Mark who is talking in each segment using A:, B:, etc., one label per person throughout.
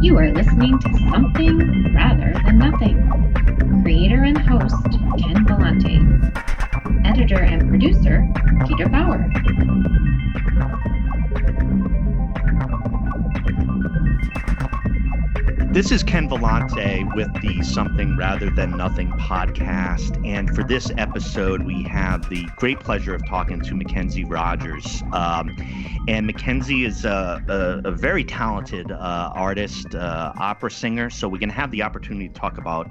A: You are listening to Something Rather Than Nothing. Creator and host, Ken Vellante. Editor and producer, Peter Bauer.
B: This is Ken Vellante with the Something Rather Than Nothing podcast. And for this episode, we have the great pleasure of talking to Mackenzie Rogers. And Mackenzie is a very talented artist, opera singer. So we're going to have the opportunity to talk about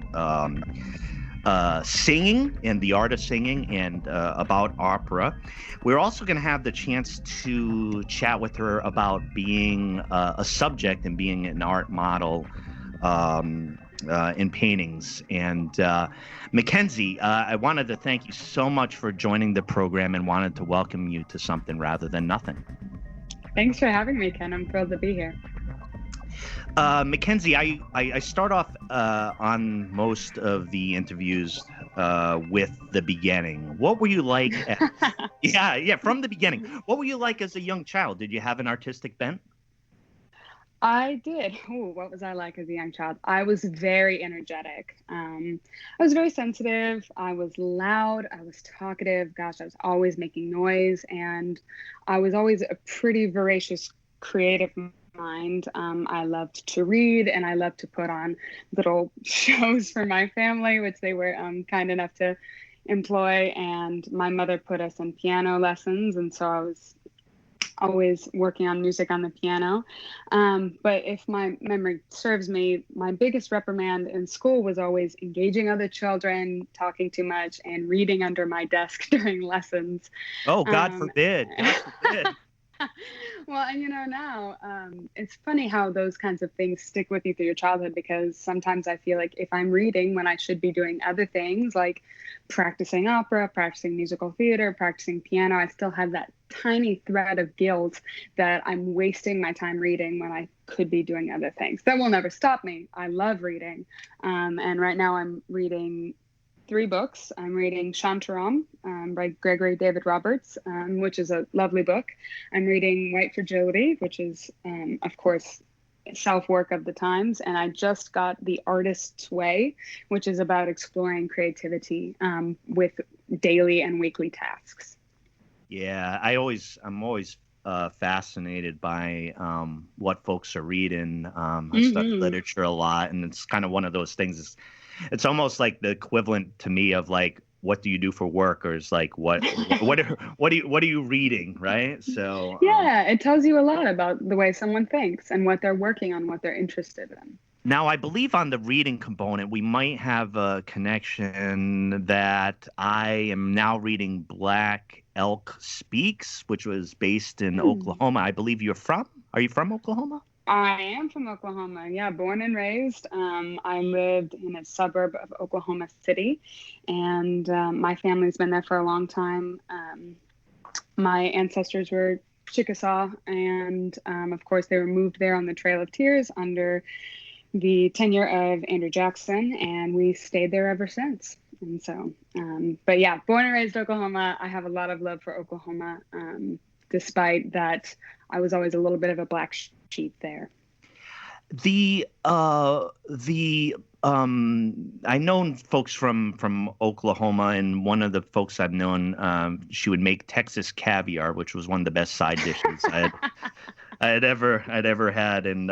B: singing and the art of singing and about opera. We're also going to have the chance to chat with her about being a subject and being an art model in paintings. And Mackenzie, I wanted to thank you so much for joining the program and wanted to welcome you to Something Rather Than Nothing.
C: Thanks for having me, Ken. I'm thrilled to be here.
B: Mackenzie, I start off on most of the interviews with the beginning. What were you like? From the beginning. What were you like as a young child? Did you have an artistic bent?
C: I did. What was I like as a young child? I was very energetic. I was very sensitive. I was loud. I was talkative. Gosh, I was always making noise. And I was always a pretty voracious, creative mind. I loved to read and I loved to put on little shows for my family, which they were kind enough to employ. And my mother put us in piano lessons. And so I was always working on music on the piano. But if my memory serves me, my biggest reprimand in school was always engaging other children, talking too much, and reading under my desk during lessons.
B: Oh, God forbid. God forbid.
C: Well, and now it's funny how those kinds of things stick with you through your childhood, because sometimes I feel like if I'm reading when I should be doing other things like practicing opera, practicing musical theater, practicing piano, I still have that tiny thread of guilt that I'm wasting my time reading when I could be doing other things. That will never stop me. I love reading. And right now I'm reading 3 books. I'm reading Shantaram by Gregory David Roberts, which is a lovely book. I'm reading White Fragility, which is, of course, self-work of the times. And I just got The Artist's Way, which is about exploring creativity with daily and weekly tasks.
B: Yeah, I'm always fascinated by what folks are reading. I study literature a lot, and it's kind of one of those things. It's almost like the equivalent to me of like, what do you do for work? Or it's like, what are you reading? Right. So
C: yeah, it tells you a lot about the way someone thinks and what they're working on, what they're interested in.
B: Now, I believe on the reading component, we might have a connection that I am now reading Black Elk Speaks, which was based in Oklahoma. I believe are you from Oklahoma?
C: I am from Oklahoma. Yeah, born and raised. I lived in a suburb of Oklahoma City, and my family's been there for a long time. My ancestors were Chickasaw, and of course, they were moved there on the Trail of Tears under the tenure of Andrew Jackson, and we stayed there ever since. And so, but yeah, born and raised Oklahoma. I have a lot of love for Oklahoma, despite that I was always a little bit of a black sheep there.
B: I known folks from Oklahoma, and one of the folks I've known, she would make Texas caviar, which was one of the best side dishes I had ever had. And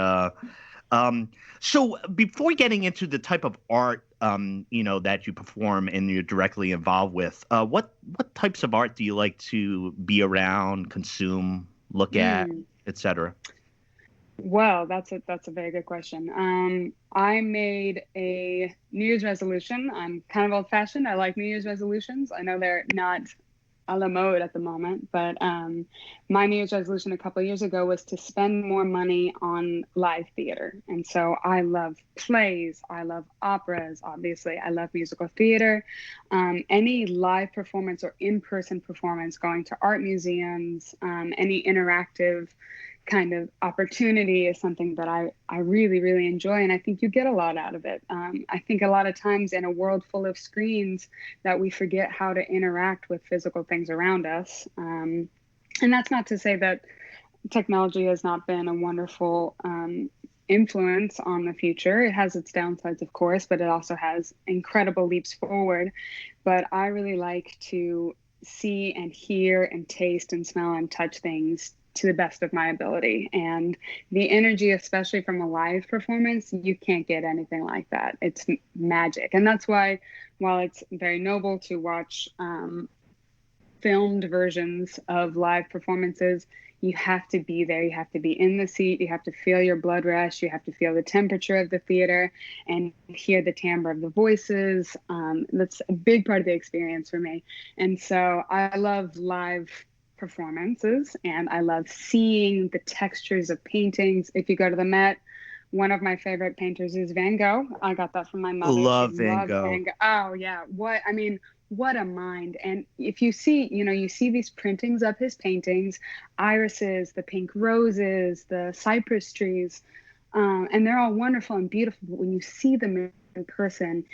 B: so before getting into the type of art that you perform and you're directly involved with, what types of art do you like to be around, consume, look at, etc.?
C: Well, that's a very good question. I made a New Year's resolution. I'm kind of old-fashioned. I like New Year's resolutions. I know they're not a la mode at the moment, but my New Year's resolution a couple of years ago was to spend more money on live theater. And so I love plays. I love operas, obviously. I love musical theater. Any live performance or in-person performance, going to art museums, any interactive kind of opportunity is something that I really, really enjoy. And I think you get a lot out of it. I think a lot of times in a world full of screens that we forget how to interact with physical things around us. And that's not to say that technology has not been a wonderful influence on the future. It has its downsides, of course, but it also has incredible leaps forward. But I really like to see and hear and taste and smell and touch things to the best of my ability. And the energy, especially from a live performance, you can't get anything like that. It's magic. And that's why, while it's very noble to watch filmed versions of live performances, you have to be there. You have to be in the seat. You have to feel your blood rush. You have to feel the temperature of the theater and hear the timbre of the voices. That's a big part of the experience for me. And so I love live performances, and I love seeing the textures of paintings. If you go to the Met, one of my favorite painters is Van Gogh. I got that from my mother.
B: Love Van Gogh.
C: Oh yeah. What a mind. And if you see, you see these printings of his paintings, irises, the pink roses, the cypress trees, and they're all wonderful and beautiful. But when you see them in person,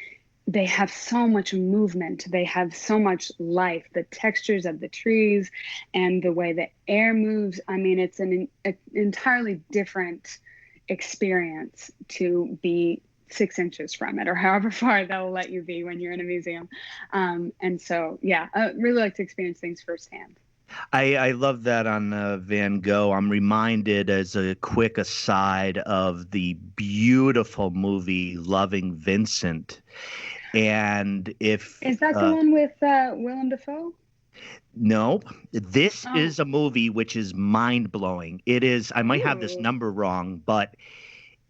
C: they have so much movement. They have so much life, the textures of the trees and the way the air moves. I mean, it's an entirely different experience to be 6 inches from it, or however far they'll let you be when you're in a museum. And so, yeah, I really like to experience things firsthand.
B: I love that on Van Gogh. I'm reminded, as a quick aside, of the beautiful movie Loving Vincent. And if
C: is that the one with Willem Dafoe?
B: No, this is a movie which is mind-blowing. It is, I might have this number wrong, but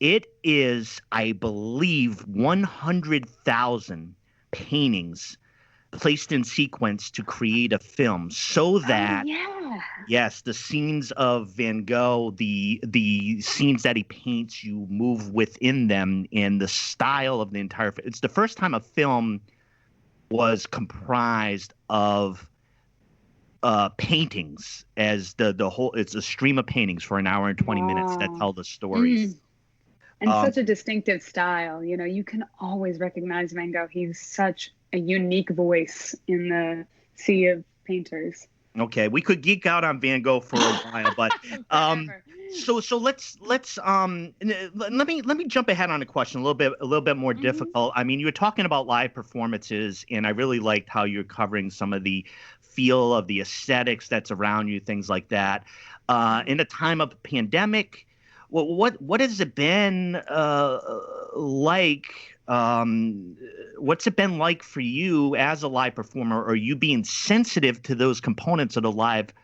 B: it is, I believe, 100,000 paintings placed in sequence to create a film, so that yes, the scenes of Van Gogh, the scenes that he paints, you move within them, and the style of the entire film. It's the first time a film was comprised of paintings as the whole. It's a stream of paintings for an hour and 20 minutes that tell the stories.
C: And such a distinctive style. You can always recognize Van Gogh. He's such a unique voice in the sea of painters.
B: Okay, we could geek out on Van Gogh for a while, but so let's let me jump ahead on a question a little bit more difficult. I mean, you were talking about live performances, and I really liked how you're covering some of the feel of the aesthetics that's around you, things like that. In a time of pandemic, what has it been like? What's it been like for you as a live performer? Are you being sensitive to those components of the live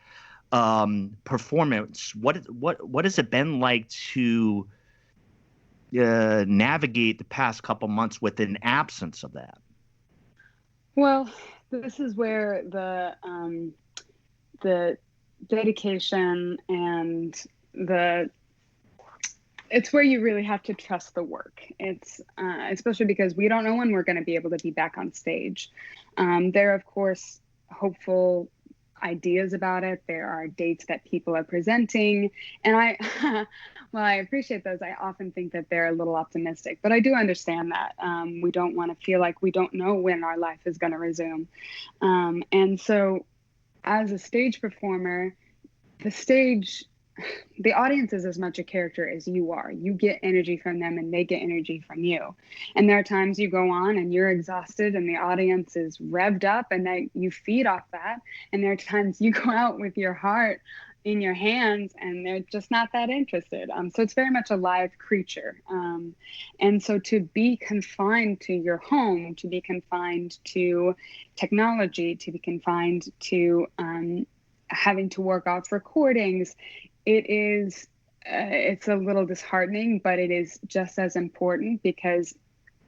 B: performance? What has it been like to navigate the past couple months with an absence of that?
C: Well, this is where the dedication and it's where you really have to trust the work. It's especially because we don't know when we're going to be able to be back on stage. There are, of course, hopeful ideas about it. There are dates that people are presenting. And I appreciate those. I often think that they're a little optimistic, but I do understand that. We don't want to feel like we don't know when our life is going to resume. And so as a stage performer, the audience is as much a character as you are. You get energy from them and they get energy from you. And there are times you go on and you're exhausted and the audience is revved up and you feed off that. And there are times you go out with your heart in your hands and they're just not that interested. So it's very much a live creature. And so to be confined to your home, to be confined to technology, to be confined to having to work off recordings, it's a little disheartening, but it is just as important, because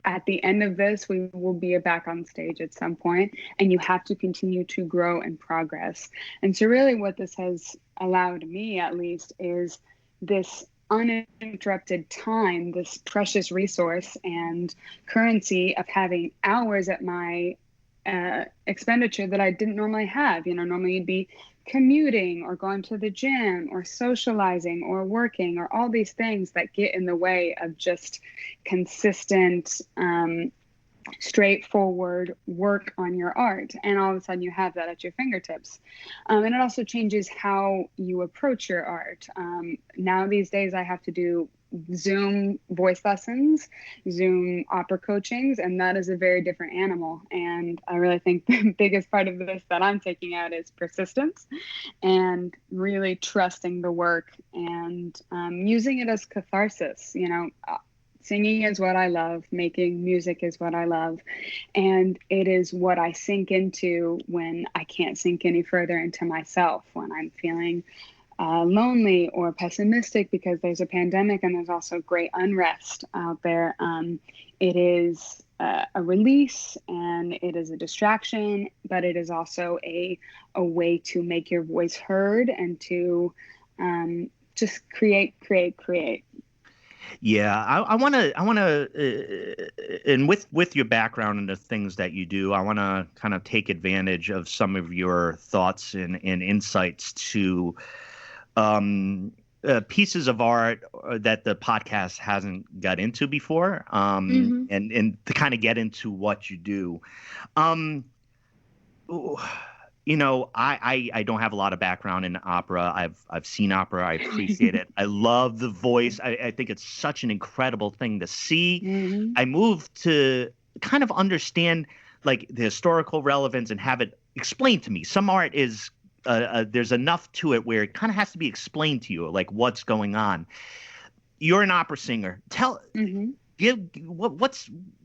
C: at the end of this, we will be back on stage at some point, and you have to continue to grow and progress. And so really what this has allowed me, at least, is this uninterrupted time, this precious resource and currency of having hours at my expenditure that I didn't normally have. Normally you'd be commuting or going to the gym or socializing or working or all these things that get in the way of just consistent straightforward work on your art, and all of a sudden you have that at your fingertips. And it also changes how you approach your art. Now these days I have to do Zoom voice lessons, Zoom opera coachings, and that is a very different animal. And I really think the biggest part of this that I'm taking out is persistence and really trusting the work and using it as catharsis. Singing is what I love. Making music is what I love. And it is what I sink into when I can't sink any further into myself, when I'm feeling lonely or pessimistic because there's a pandemic and there's also great unrest out there. It is a release and it is a distraction, but it is also a way to make your voice heard and to just create.
B: Yeah, I want to, and with your background and the things that you do, I want to kind of take advantage of some of your thoughts and insights to pieces of art that the podcast hasn't got into before, and to kind of get into what you do. I don't have a lot of background in opera. I've seen opera. I appreciate it. I love the voice. I think it's such an incredible thing to see. I moved to kind of understand like the historical relevance and have it explained to me. Some art is there's enough to it where it kind of has to be explained to you, like what's going on. You're an opera singer.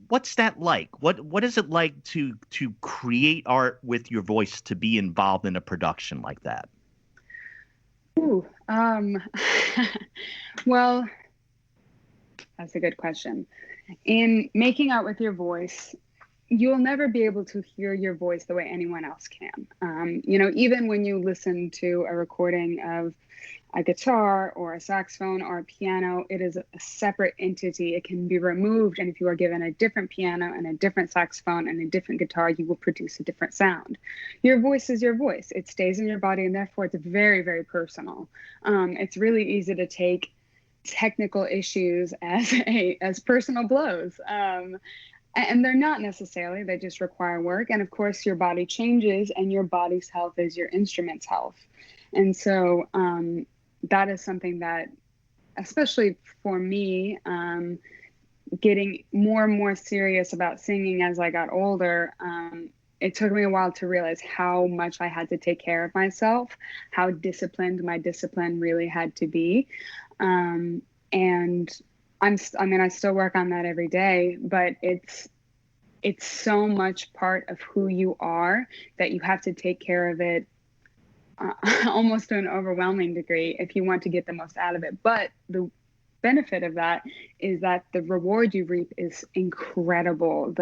B: What's that like? What is it like to create art with your voice, to be involved in a production like that?
C: Well, that's a good question. In making art with your voice, you'll never be able to hear your voice the way anyone else can. Even when you listen to a recording of a guitar or a saxophone or a piano, it is a separate entity. It can be removed, and if you are given a different piano and a different saxophone and a different guitar, you will produce a different sound. Your voice is your voice. It stays in your body, and therefore it's very, very personal. It's really easy to take technical issues as personal blows. And they're not necessarily, they just require work. And of course, your body changes, and your body's health is your instrument's health. And so that is something that, especially for me, getting more and more serious about singing as I got older, it took me a while to realize how much I had to take care of myself, how disciplined my discipline really had to be. And I still work on that every day, but it's so much part of who you are that you have to take care of it almost to an overwhelming degree if you want to get the most out of it. But the benefit of that is that the reward you reap is incredible.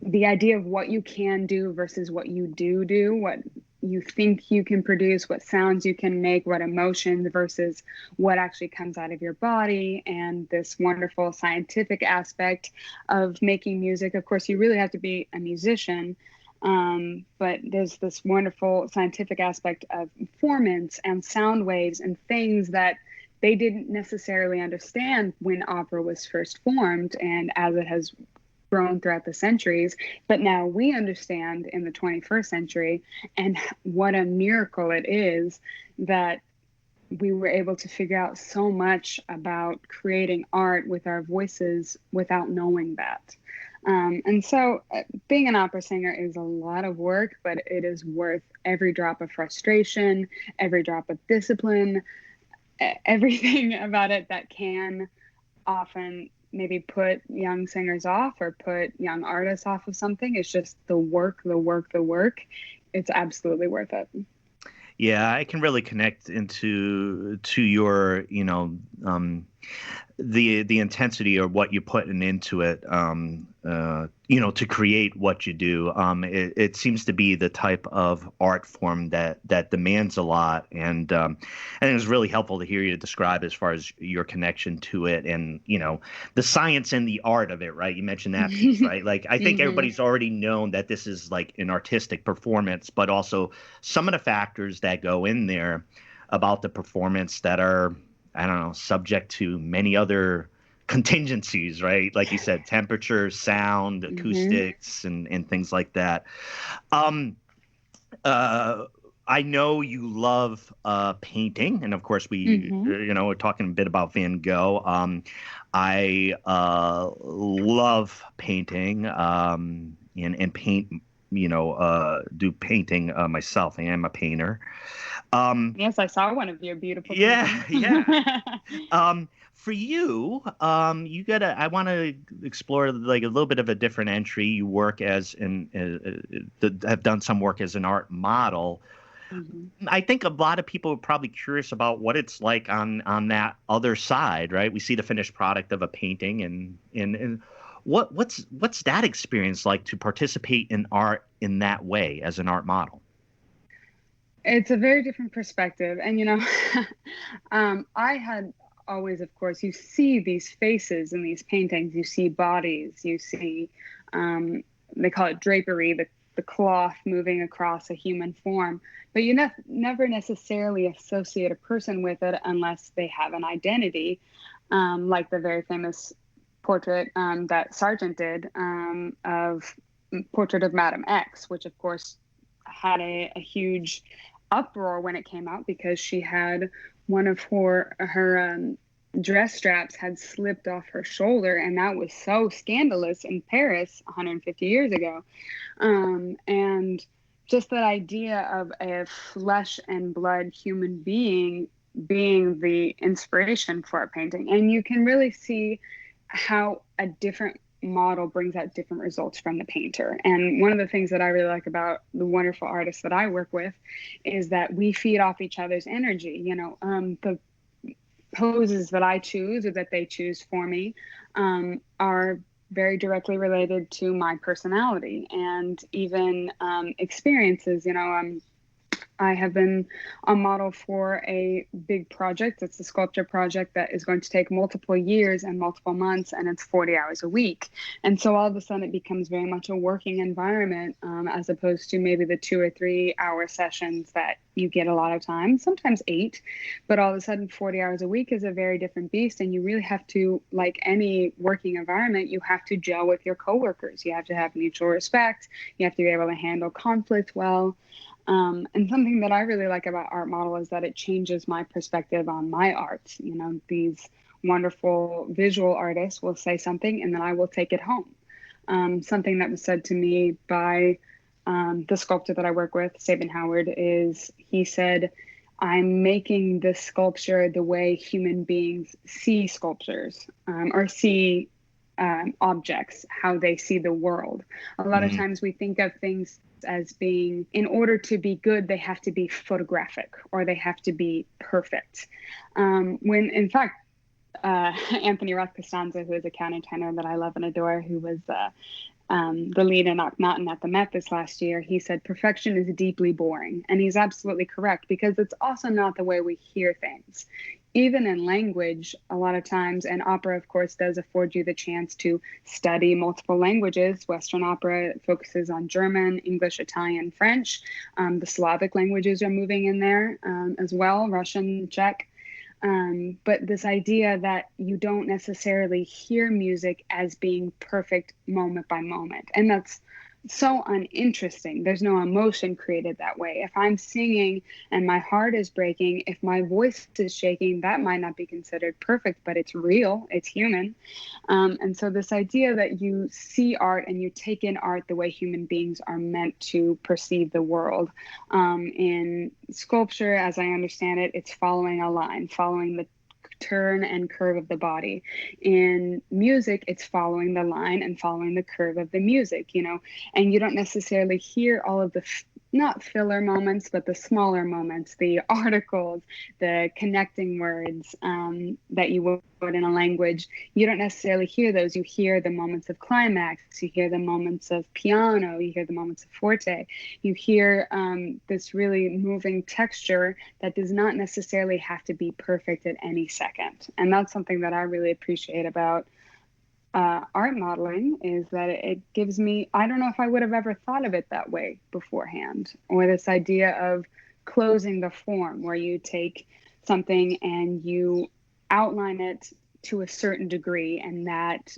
C: The idea of what you can do versus what you do, what you think you can produce, what sounds you can make, what emotions versus what actually comes out of your body, and this wonderful scientific aspect of making music. Of course, you really have to be a musician, but there's this wonderful scientific aspect of performance and sound waves and things that they didn't necessarily understand when opera was first formed, and as it has grown throughout the centuries, but now we understand in the 21st century, and what a miracle it is that we were able to figure out so much about creating art with our voices without knowing that. And so being an opera singer is a lot of work, but it is worth every drop of frustration, every drop of discipline, everything about it that can often maybe put young singers off or put young artists off of something. It's just the work. It's absolutely worth it.
B: Yeah, I can really connect to your, the intensity or what you're putting into it, to create what you do. It seems to be the type of art form that demands a lot. And it was really helpful to hear you describe as far as your connection to it and, the science and the art of it, right? You mentioned that piece, right? Like, I think everybody's already known that this is like an artistic performance, but also some of the factors that go in there about the performance that are, I don't know, subject to many other contingencies, right? Like you said, temperature, sound, acoustics, and things like that. I know you love painting, and of course we, we're talking a bit about Van Gogh. I love painting and paint. Do painting myself. I am a painter.
C: Yes, I saw one of your beautiful
B: paintings.
C: Yeah.
B: For you, I want to explore like a little bit of a different entry. You work have done some work as an art model. I think a lot of people are probably curious about what it's like on that other side, right? We see the finished product of a painting, and what's that experience like to participate in art in that way as an art model?
C: It's a very different perspective, and I had always, of course, you see these faces in these paintings, you see bodies, you see they call it drapery, the cloth moving across a human form, but you never necessarily associate a person with it unless they have an identity, like the very famous portrait that Sargent did of Portrait of Madame X, which of course had a huge uproar when it came out because she had one of her dress straps had slipped off her shoulder, and that was so scandalous in Paris 150 years ago. And just that idea of a flesh and blood human being being the inspiration for a painting. And you can really see how a different model brings out different results from the painter. And one of the things that I really like about the wonderful artists that I work with is that we feed off each other's energy. The poses that I choose or that they choose for me are very directly related to my personality and even experiences. I have been a model for a big project. It's a sculpture project that is going to take multiple years and multiple months, and it's 40 hours a week. And so all of a sudden it becomes very much a working environment as opposed to maybe the 2 or 3 hour sessions that you get a lot of times, sometimes 8, but all of a sudden 40 hours a week is a very different beast. And you really have to, like any working environment, you have to gel with your coworkers. You have to have mutual respect. You have to be able to handle conflict well. And something that I really like about Art Model is that it changes my perspective on my art. These wonderful visual artists will say something and then I will take it home. Something that was said to me by the sculptor that I work with, Sabin Howard, is he said, I'm making this sculpture the way human beings see sculptures or see objects, how they see the world. A lot of times we think of things as being, in order to be good, they have to be photographic or they have to be perfect. When in fact, Anthony Roth Costanza, who is a countertenor that I love and adore, who was the lead in Akhenaten at the Met this last year, he said, perfection is deeply boring. And he's absolutely correct, because it's also not the way we hear things. Even in language, a lot of times, and opera, of course, does afford you the chance to study multiple languages. Western opera focuses on German, English, Italian, French. The Slavic languages are moving in there as well, Russian, Czech. But this idea that you don't necessarily hear music as being perfect moment by moment. And that's so uninteresting. There's no emotion created that way. If I'm singing and my heart is breaking, if my voice is shaking, that might not be considered perfect, but it's real, it's human. And so this idea that you see art and you take in art the way human beings are meant to perceive the world. In sculpture, as I understand it, it's following a line, following the turn and curve of the body. In music, it's following the line and following the curve of the music, and you don't necessarily hear all of the not filler moments, but the smaller moments, the articles, the connecting words that you would in a language. You don't necessarily hear those. You hear the moments of climax. You hear the moments of piano. You hear the moments of forte. You hear this really moving texture that does not necessarily have to be perfect at any second. And that's something that I really appreciate about art modeling, is that it gives me, I don't know if I would have ever thought of it that way beforehand, or this idea of closing the form where you take something and you outline it to a certain degree, and that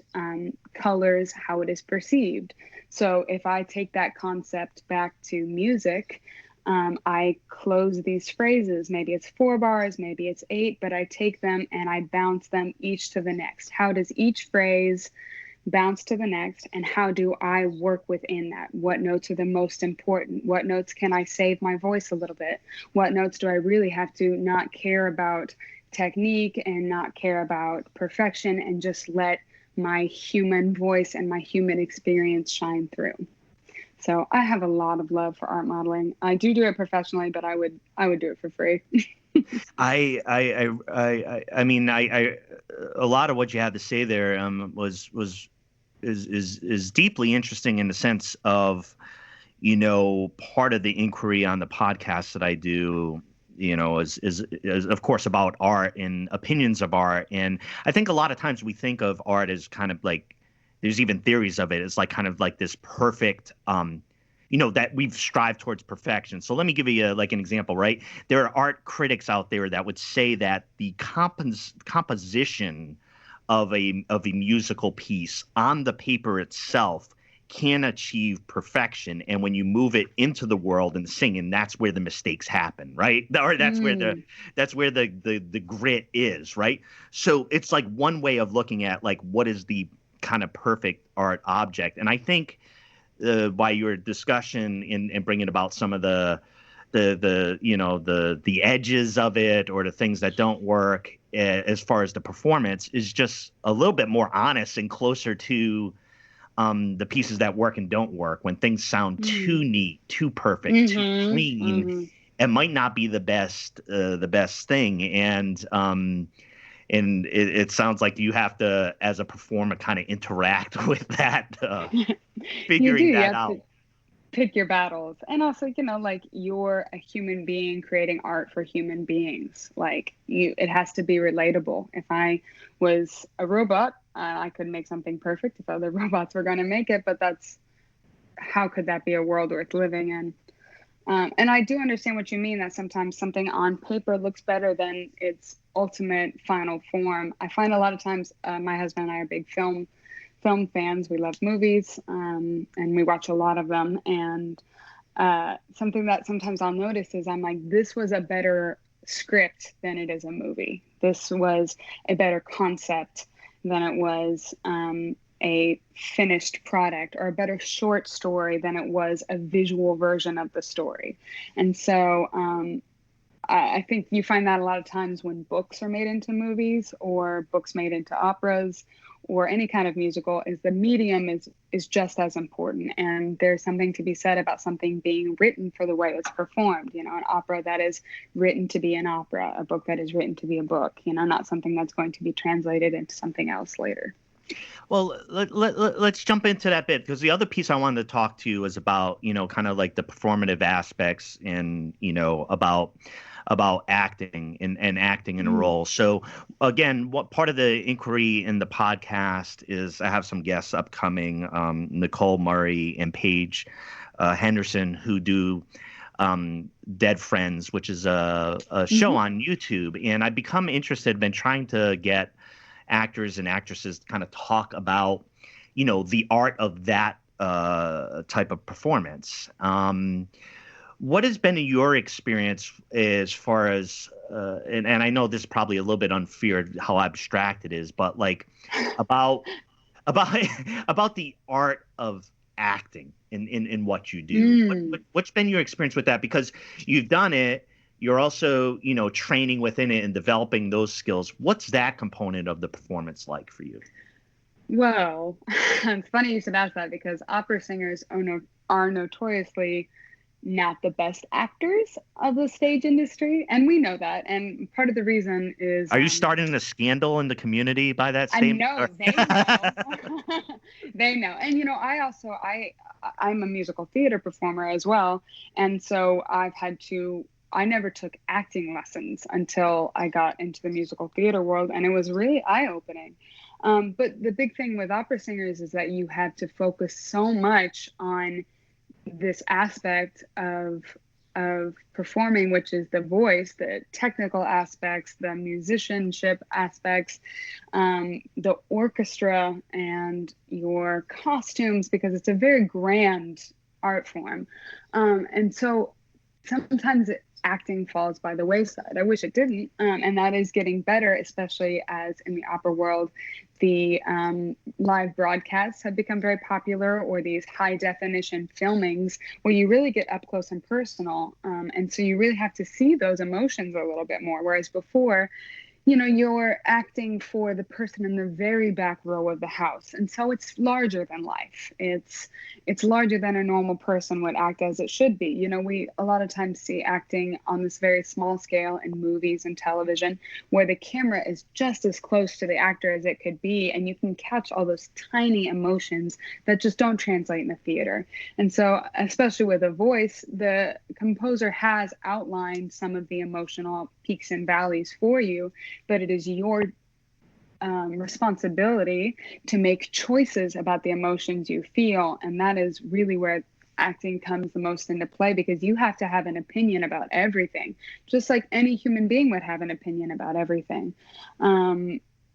C: colors how it is perceived. So if I take that concept back to music, I close these phrases. Maybe it's 4 bars, maybe it's 8, but I take them and I bounce them each to the next. How does each phrase bounce to the next, and how do I work within that? What notes are the most important? What notes can I save my voice a little bit? What notes do I really have to not care about technique and not care about perfection, and just let my human voice and my human experience shine through? So I have a lot of love for art modeling. I do it professionally, but I would do it for free.
B: I mean, a lot of what you had to say there is deeply interesting in the sense of, you know, part of the inquiry on the podcast that I do, you know, is of course about art and opinions of art. And I think a lot of times we think of art as kind of like, there's even theories of it. It's like kind of like this perfect, you know, that we've strived towards perfection. So let me give you like an example, right? There are art critics out there that would say that the composition of a musical piece on the paper itself can achieve perfection, and when you move it into the world and singing, that's where the mistakes happen, right? Or that's where the grit is, right? So it's like one way of looking at like what is the kind of perfect art object. And I think by your discussion in bringing about some of the you know the edges of it, or the things that don't work as far as the performance, is just a little bit more honest and closer to the pieces that work and don't work. When things sound too neat, too perfect, too clean, it might not be the best thing. And it sounds like you have to, as a performer, kind of interact with that, figuring that out.
C: Pick your battles. And also, you know, like, you're a human being creating art for human beings. Like, it has to be relatable. If I was a robot, I could make something perfect if other robots were going to make it, but how could that be a world worth living in? And I do understand what you mean, that sometimes something on paper looks better than its ultimate final form. I find a lot of times, my husband and I are big film fans. We love movies, and we watch a lot of them. And something that sometimes I'll notice is I'm like, this was a better script than it is a movie. This was a better concept than it was a finished product, or a better short story than it was a visual version of the story. And so I think you find that a lot of times when books are made into movies, or books made into operas, or any kind of musical, is the medium is just as important. And there's something to be said about something being written for the way it's performed. You know, an opera that is written to be an opera, a book that is written to be a book, you know, not something that's going to be translated into something else later.
B: Well, let's jump into that bit, because the other piece I wanted to talk to you is about, you know, kind of like the performative aspects, and, you know, about acting and acting in a role. So again, what part of the inquiry in the podcast is, I have some guests upcoming, Nicole Murray and Paige Henderson, who do Dead Friends, which is a show on YouTube. And I've become interested, been trying to get actors and actresses to kind of talk about, you know, the art of that type of performance. What has been your experience as far as, and I know this is probably a little bit unfair how abstract it is, but like about the art of acting in what you do? What's been your experience with that? Because you've done it, you're also, you know, training within it and developing those skills. What's that component of the performance like for you?
C: Well, it's funny you should ask that, because opera singers are notoriously not the best actors of the stage industry, and we know that. And part of the reason is,
B: are you starting a scandal in the community by that statement?
C: I know, they know. They know. And, you know, I'm a musical theater performer as well, and so I never took acting lessons until I got into the musical theater world, and it was really eye-opening. But the big thing with opera singers is that you have to focus so much on this aspect of of performing, which is the voice, the technical aspects, the musicianship aspects, the orchestra, and your costumes, because it's a very grand art form. And so sometimes acting falls by the wayside. I wish it didn't. And that is getting better, especially as in the opera world, the live broadcasts have become very popular, or these high definition filmings where you really get up close and personal. And so you really have to see those emotions a little bit more. Whereas before, you know, you're acting for the person in the very back row of the house. And so it's larger than life. It's larger than a normal person would act as it should be. You know, we a lot of times see acting on this very small scale in movies and television, where the camera is just as close to the actor as it could be. And you can catch all those tiny emotions that just don't translate in the theater. And so, especially with a voice, the composer has outlined some of the emotional peaks and valleys for you, but it is your responsibility to make choices about the emotions you feel. And that is really where acting comes the most into play, because you have to have an opinion about everything, just like any human being would have an opinion about everything.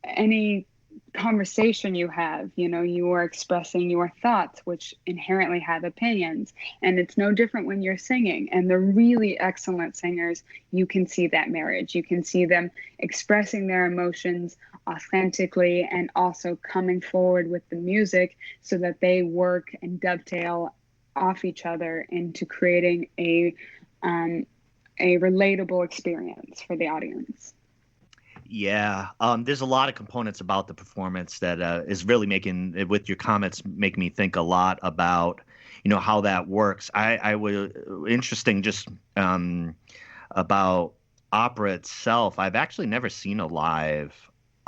C: Any conversation you have, you know, you are expressing your thoughts, which inherently have opinions. And it's no different when you're singing. And the really excellent singers, you can see that marriage. You can see them expressing their emotions authentically and also coming forward with the music so that they work and dovetail off each other into creating a relatable experience for the audience.
B: Yeah, there's a lot of components about the performance that is really making, with your comments, make me think a lot about, you know, how that works. I was interesting just about opera itself. I've actually never seen a live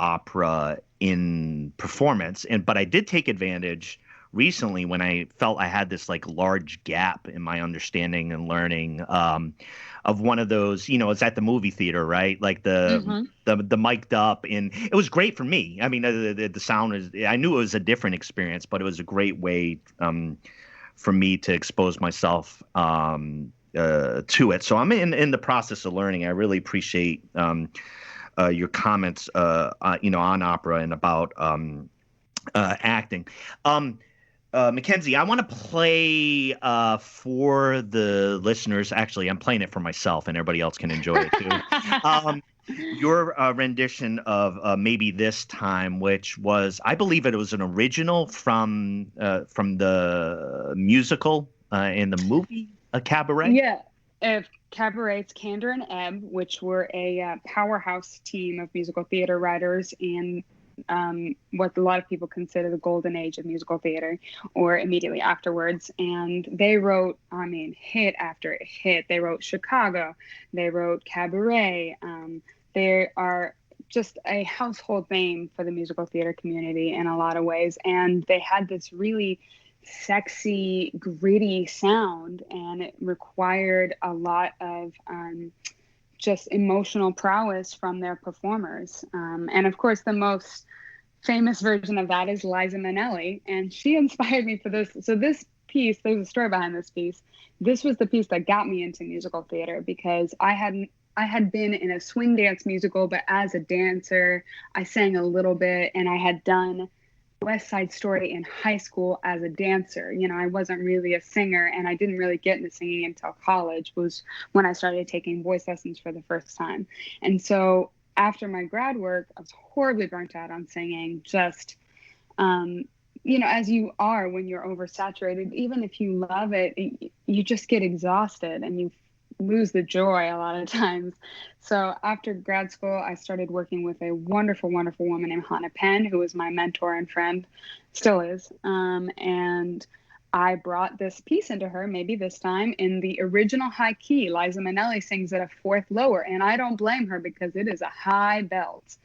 B: opera in performance, but I did take advantage recently when I felt I had this like large gap in my understanding and learning of one of those, you know, it's at the movie theater, right? Like the mic'd up, and it was great for me. I mean, the sound is, I knew it was a different experience, but it was a great way for me to expose myself to it. So I'm in the process of learning. I really appreciate your comments, you know, on opera and about acting. Mackenzie, I want to play for the listeners. Actually, I'm playing it for myself, and everybody else can enjoy it too. Your rendition of Maybe This Time, which was, I believe it was an original from the musical in the movie Cabaret.
C: Yeah, Cabaret's Candor and Ebb, which were a powerhouse team of musical theater writers in what a lot of people consider the golden age of musical theater, or immediately afterwards. And they wrote, I mean, hit after hit. They wrote Chicago. They wrote Cabaret. They are just a household name for the musical theater community in a lot of ways. And they had this really sexy, gritty sound, and it required a lot of just emotional prowess from their performers. And of course, the most famous version of that is Liza Minnelli, and she inspired me for this. So this piece, there's a story behind this piece. This was the piece that got me into musical theater, because I had been in a swing dance musical, but as a dancer, I sang a little bit, and I had done West Side Story in high school as a dancer. You know, I wasn't really a singer, and I didn't really get into singing until college, was when I started taking voice lessons for the first time. And so after my grad work, I was horribly burnt out on singing, just, you know, as you are when you're oversaturated. Even if you love it, you just get exhausted and you lose the joy a lot of times. So after grad school, I started working with a wonderful, wonderful woman named Hannah Penn, who was my mentor and friend, still is. And I brought this piece into her, Maybe This Time, in the original high key. Liza Minnelli sings at a fourth lower, and I don't blame her because it is a high belt.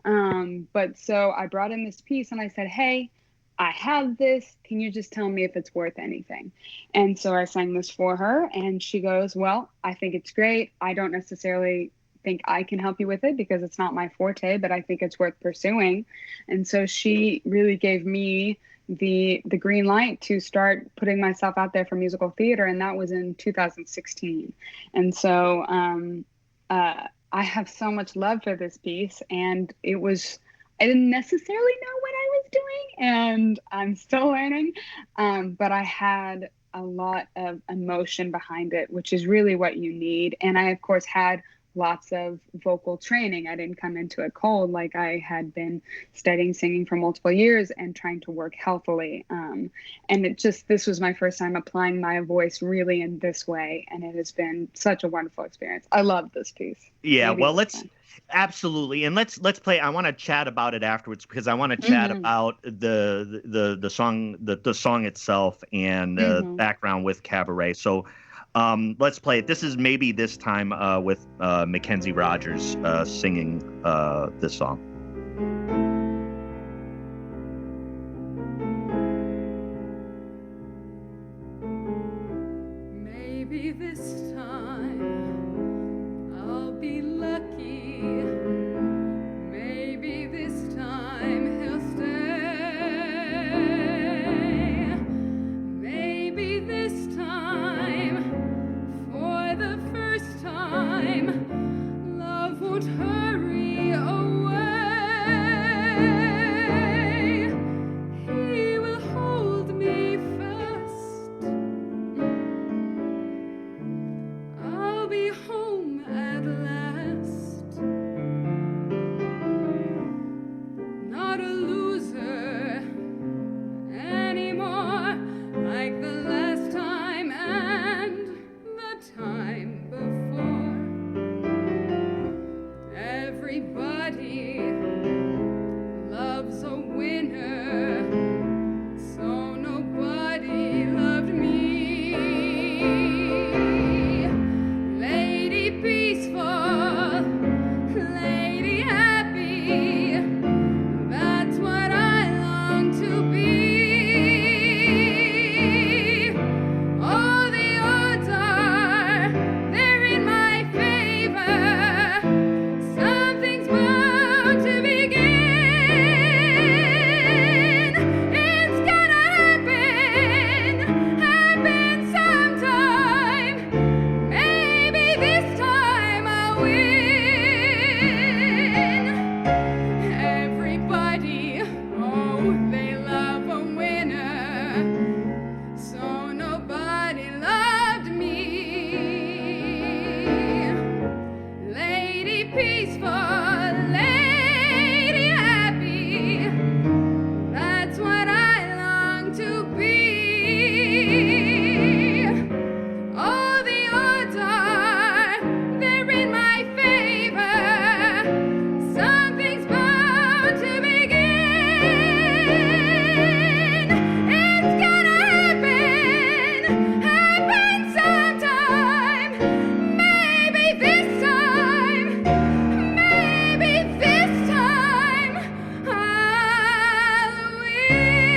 C: But so I brought in this piece and I said, hey, I have this. Can you just tell me if it's worth anything? And so I sang this for her, and she goes, well, I think it's great. I don't necessarily think I can help you with it because it's not my forte, but I think it's worth pursuing. And so she really gave me the green light to start putting myself out there for musical theater, and that was in 2016. And so I have so much love for this piece, and I didn't necessarily know what I was doing, and I'm still learning, but I had a lot of emotion behind it, which is really what you need. And I, of course, had lots of vocal training. I didn't come into it cold. Like, I had been studying singing for multiple years and trying to work healthily. And this was my first time applying my voice really in this way. And it has been such a wonderful experience. I love this piece.
B: Yeah, well, absolutely. And let's play. I want to chat about it afterwards, because I want to chat about the song itself and background with Cabaret. So let's play it. This is Maybe This Time with Mackenzie Rogers singing this song.
D: Maybe this time I'll be lucky. Maybe this time he'll stay. Maybe this time, for the first time, love won't hurry away. He will hold me fast. I'll be home at last. Not a loser anymore, like the last time and the time before. Everybody loves a winner, so nobody loved me. Lady peaceful, lady happy, that's what I long to be. All the odds are, they're in my favor. Something's bound to begin. It's gonna happen sometime. Maybe this time I'll win. Everybody, oh, they love a winner, so nobody loved me. Lady peaceful, lady happy, that's what I long to be. All the odds are, they're in my favor. Something's bound to begin. It's gonna happen sometime. Maybe this time, maybe this time I'll win.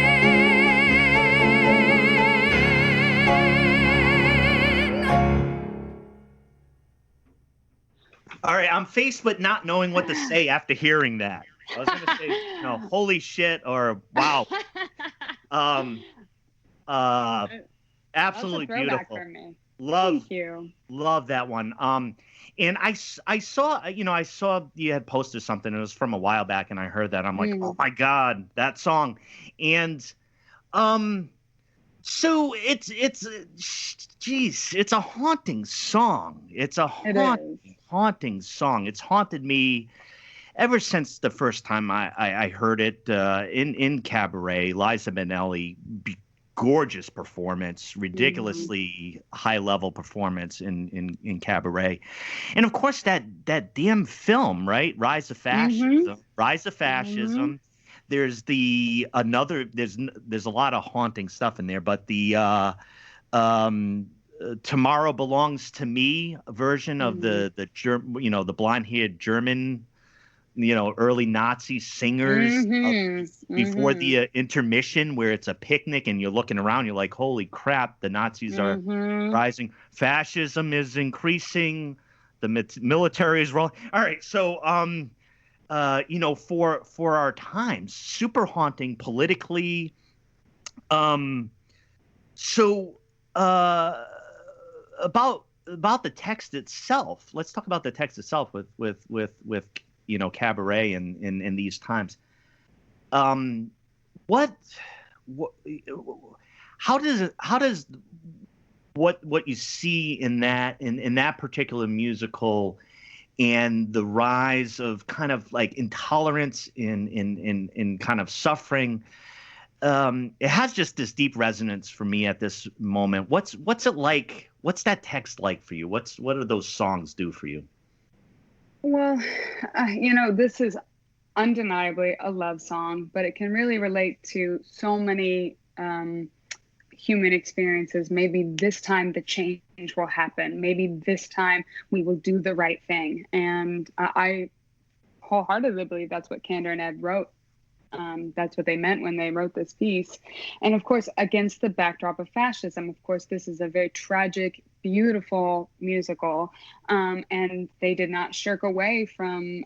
B: All right, I'm faced with not knowing what to say after hearing that. I was going to say, holy shit, or wow. Absolutely
C: That's a throwback
B: beautiful.
C: for me.
B: Love
C: Thank you.
B: Love that one. And I saw you had posted something. It was from a while back, and I heard that. I'm like, oh my God, that song. And so it's a haunting song. It's a haunting song. It's haunted me ever since the first time I heard it in Cabaret. Liza Minnelli, gorgeous performance, ridiculously high level performance in Cabaret, and of course that damn film, right? Rise of Fascism. There's there's a lot of haunting stuff in there, but the Tomorrow Belongs to Me version of the blonde-haired German, early Nazi singers before the intermission, where it's a picnic and you're looking around, you're like, holy crap, the Nazis are rising. Fascism is increasing. The military is rolling. All right. So, for our times, super haunting politically, So about the text itself. Let's talk about the text itself with Cabaret in these times. What how does what you see in that particular musical and the rise of kind of like intolerance in kind of suffering, it has just this deep resonance for me at this moment. What's it like? What's that text like for you? What do those songs do for you?
C: Well, this is undeniably a love song, but it can really relate to so many human experiences. Maybe this time the change will happen. Maybe this time we will do the right thing. And I wholeheartedly believe that's what Kander and Ed wrote. That's what they meant when they wrote this piece. And of course, against the backdrop of fascism, of course, this is a very tragic, beautiful musical. And they did not shirk away from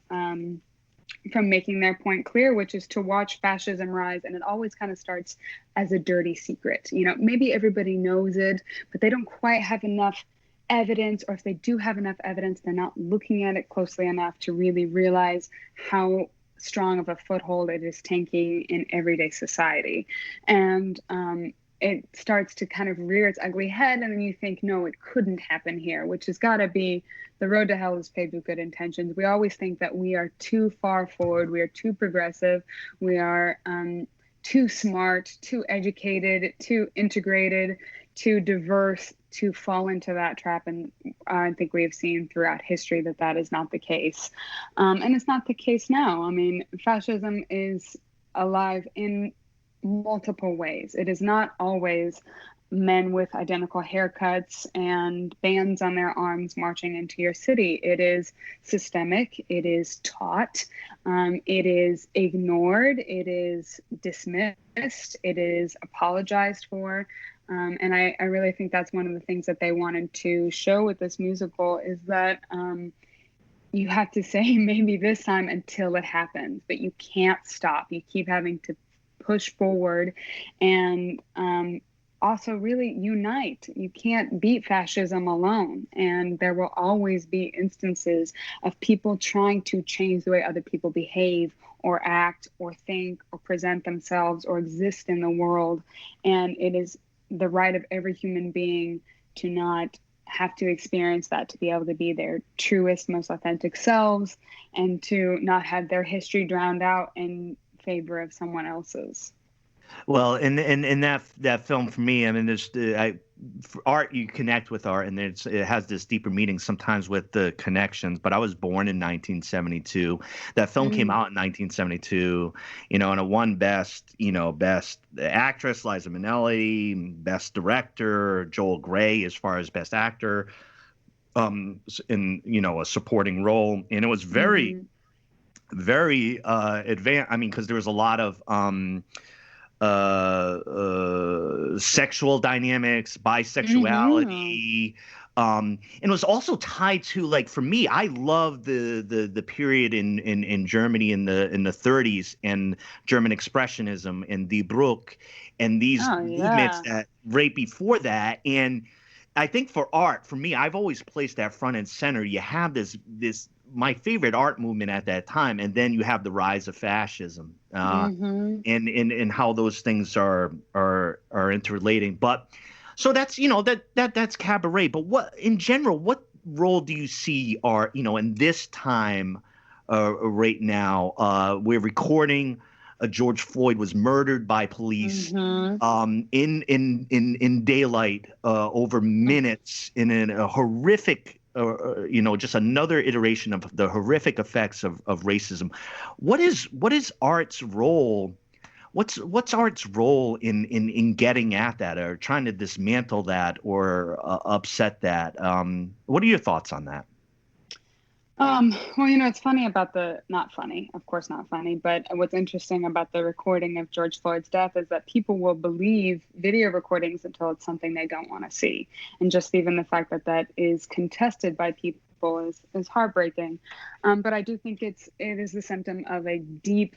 C: making their point clear, which is to watch fascism rise. And it always kind of starts as a dirty secret. Maybe everybody knows it, but they don't quite have enough evidence, or if they do have enough evidence, they're not looking at it closely enough to really realize how strong of a foothold it is taking in everyday society. And it starts to kind of rear its ugly head, and then you think, no, it couldn't happen here, which has got to be the road to hell is paved with good intentions. We always think that we are too far forward, we are too progressive, we are too smart, too educated, too integrated, too diverse to fall into that trap. And I think we have seen throughout history that is not the case. And it's not the case now. I mean, fascism is alive in multiple ways. It is not always men with identical haircuts and bands on their arms marching into your city. It is systemic. It is taught. It is ignored. It is dismissed. It is apologized for. And I really think that's one of the things that they wanted to show with this musical is that you have to say maybe this time until it happens, but you can't stop. You keep having to push forward and also really unite. You can't beat fascism alone. And there will always be instances of people trying to change the way other people behave or act or think or present themselves or exist in the world. And it is the right of every human being to not have to experience that, to be able to be their truest, most authentic selves, and to not have their history drowned out in favor of someone else's.
B: Well, in that film, for me, I mean, there's for art, you connect with art, and it has this deeper meaning sometimes with the connections. But I was born in 1972. That film came out in 1972. And it won best actress, Liza Minnelli, best director, Joel Grey, as far as best actor, in a supporting role, and it was very, very advanced. I mean, because there was a lot of sexual dynamics, bisexuality, and it was also tied to, like, for me, I love the period in Germany in the 30s and German expressionism and Die Bruch and these movements that right before that. And I think for art, for me, I've always placed that front and center. You have this my favorite art movement at that time, and then you have the rise of fascism, and how those things are interrelating. But so that's that's Cabaret. But what in general, what role do you see art in this time right now? We're recording. George Floyd was murdered by police in daylight over minutes in a horrific. Just another iteration of the horrific effects of racism. What is art's role? What's art's role in getting at that, or trying to dismantle that, or upset that? What are your thoughts on that?
C: Well, it's funny about not funny, of course not funny, but what's interesting about the recording of George Floyd's death is that people will believe video recordings until it's something they don't want to see. And just even the fact that is contested by people is heartbreaking. But I do think it is the symptom of a deep,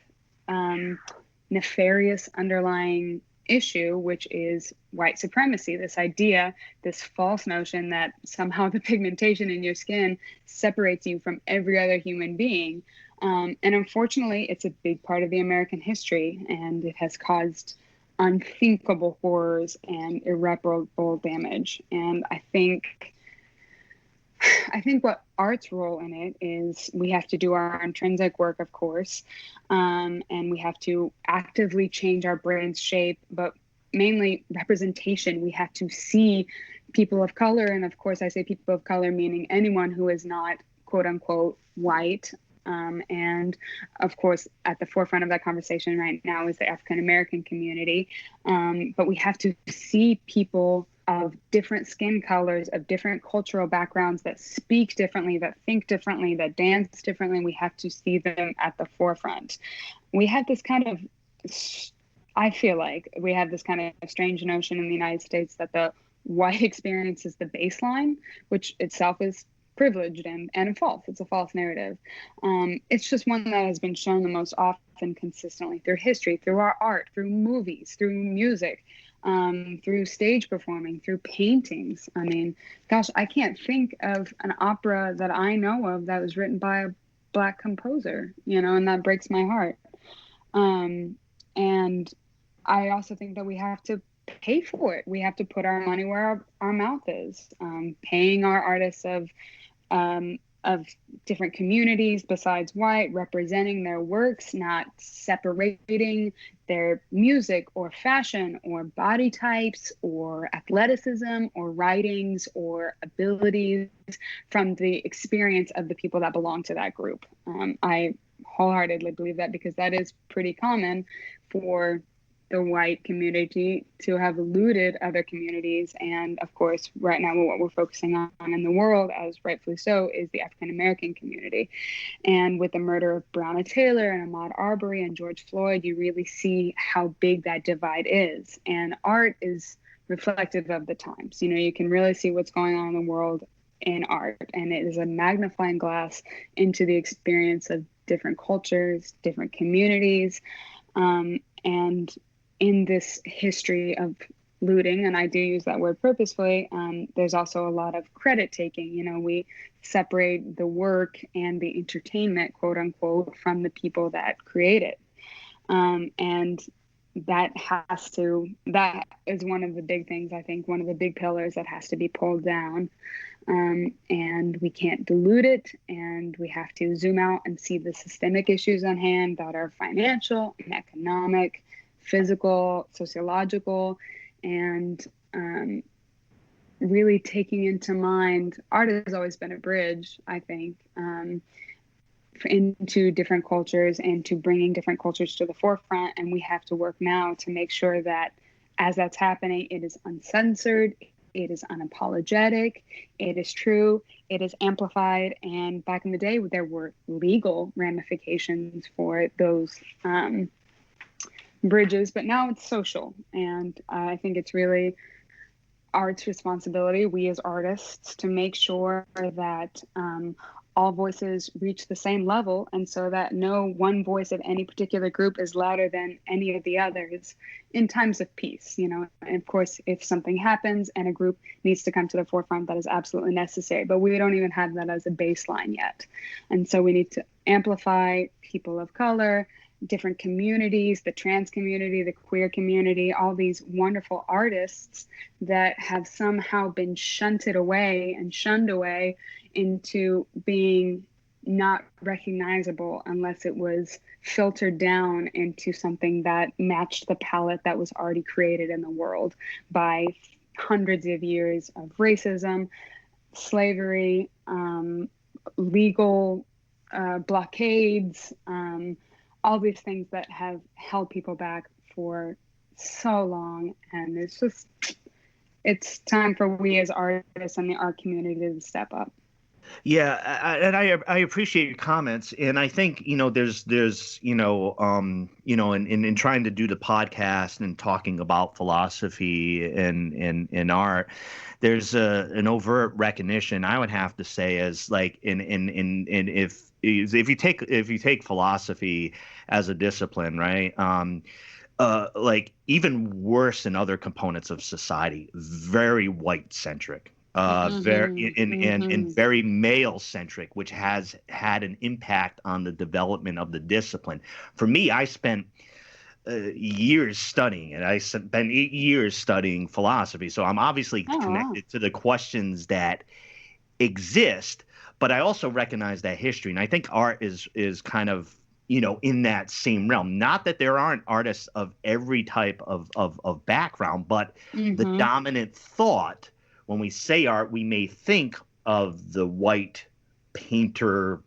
C: nefarious underlying issue, which is white supremacy, this idea, this false notion that somehow the pigmentation in your skin separates you from every other human being. And unfortunately, it's a big part of the American history, and it has caused unthinkable horrors and irreparable damage. And I think what art's role in it is we have to do our intrinsic work, of course, and we have to actively change our brain's shape, but mainly representation. We have to see people of color, and of course I say people of color meaning anyone who is not quote unquote white. And of course, at the forefront of that conversation right now is the African American community. But we have to see people of different skin colors, of different cultural backgrounds, that speak differently, that think differently, that dance differently. We have to see them at the forefront. We have this kind of, I feel like we have this kind of strange notion in the United States that the white experience is the baseline, which itself is privileged and false. It's a false narrative. It's just one that has been shown the most often consistently through history, through our art, through movies, through music, through stage performing, through paintings. I mean, gosh, I can't think of an opera that I know of that was written by a Black composer, and that breaks my heart. And I also think that we have to pay for it. We have to put our money where our mouth is, paying our artists of different communities besides white, representing their works, not separating their music or fashion or body types or athleticism or writings or abilities from the experience of the people that belong to that group. I wholeheartedly believe that, because that is pretty common for the white community to have looted other communities. And of course, right now, what we're focusing on in the world, as rightfully so, is the African American community. And with the murder of Breonna Taylor and Ahmaud Arbery and George Floyd, you really see how big that divide is. And art is reflective of the times. You can really see what's going on in the world in art. And it is a magnifying glass into the experience of different cultures, different communities. And in this history of looting, and I do use that word purposefully, there's also a lot of credit taking. We separate the work and the entertainment, quote unquote, from the people that create it. And that is one of the big things, I think, one of the big pillars that has to be pulled down. And we can't dilute it, and we have to zoom out and see the systemic issues on hand that are financial and economic, physical, sociological, and really taking into mind, art has always been a bridge, I think, into different cultures and to bringing different cultures to the forefront. And we have to work now to make sure that as that's happening, it is uncensored, it is unapologetic, it is true, it is amplified. And back in the day, there were legal ramifications for those bridges, but now it's social. And I think it's really art's responsibility, we as artists, to make sure that all voices reach the same level, and so that no one voice of any particular group is louder than any of the others in times of peace. And of course, if something happens and a group needs to come to the forefront, that is absolutely necessary, but we don't even have that as a baseline yet. And so we need to amplify people of color, different communities, the trans community, the queer community, all these wonderful artists that have somehow been shunted away and shunned away into being not recognizable unless it was filtered down into something that matched the palette that was already created in the world by hundreds of years of racism, slavery, legal blockades, all these things that have held people back for so long. And it's time for we as artists and the art community to step up.
B: Yeah, I appreciate your comments, and I think there's in trying to do the podcast and talking about philosophy and art, there's an overt recognition, I would have to say, as like if you take philosophy as a discipline, right? like even worse than other components of society, very white centric, very and very male centric, which has had an impact on the development of the discipline. For me, I spent years studying it. I spent 8 years studying philosophy, so I'm obviously connected to the questions that exist. But I also recognize that history, and I think art is kind of, you know, in that same realm. Not that there aren't artists of every type of background, but the dominant thought when we say art, we may think of the white painter,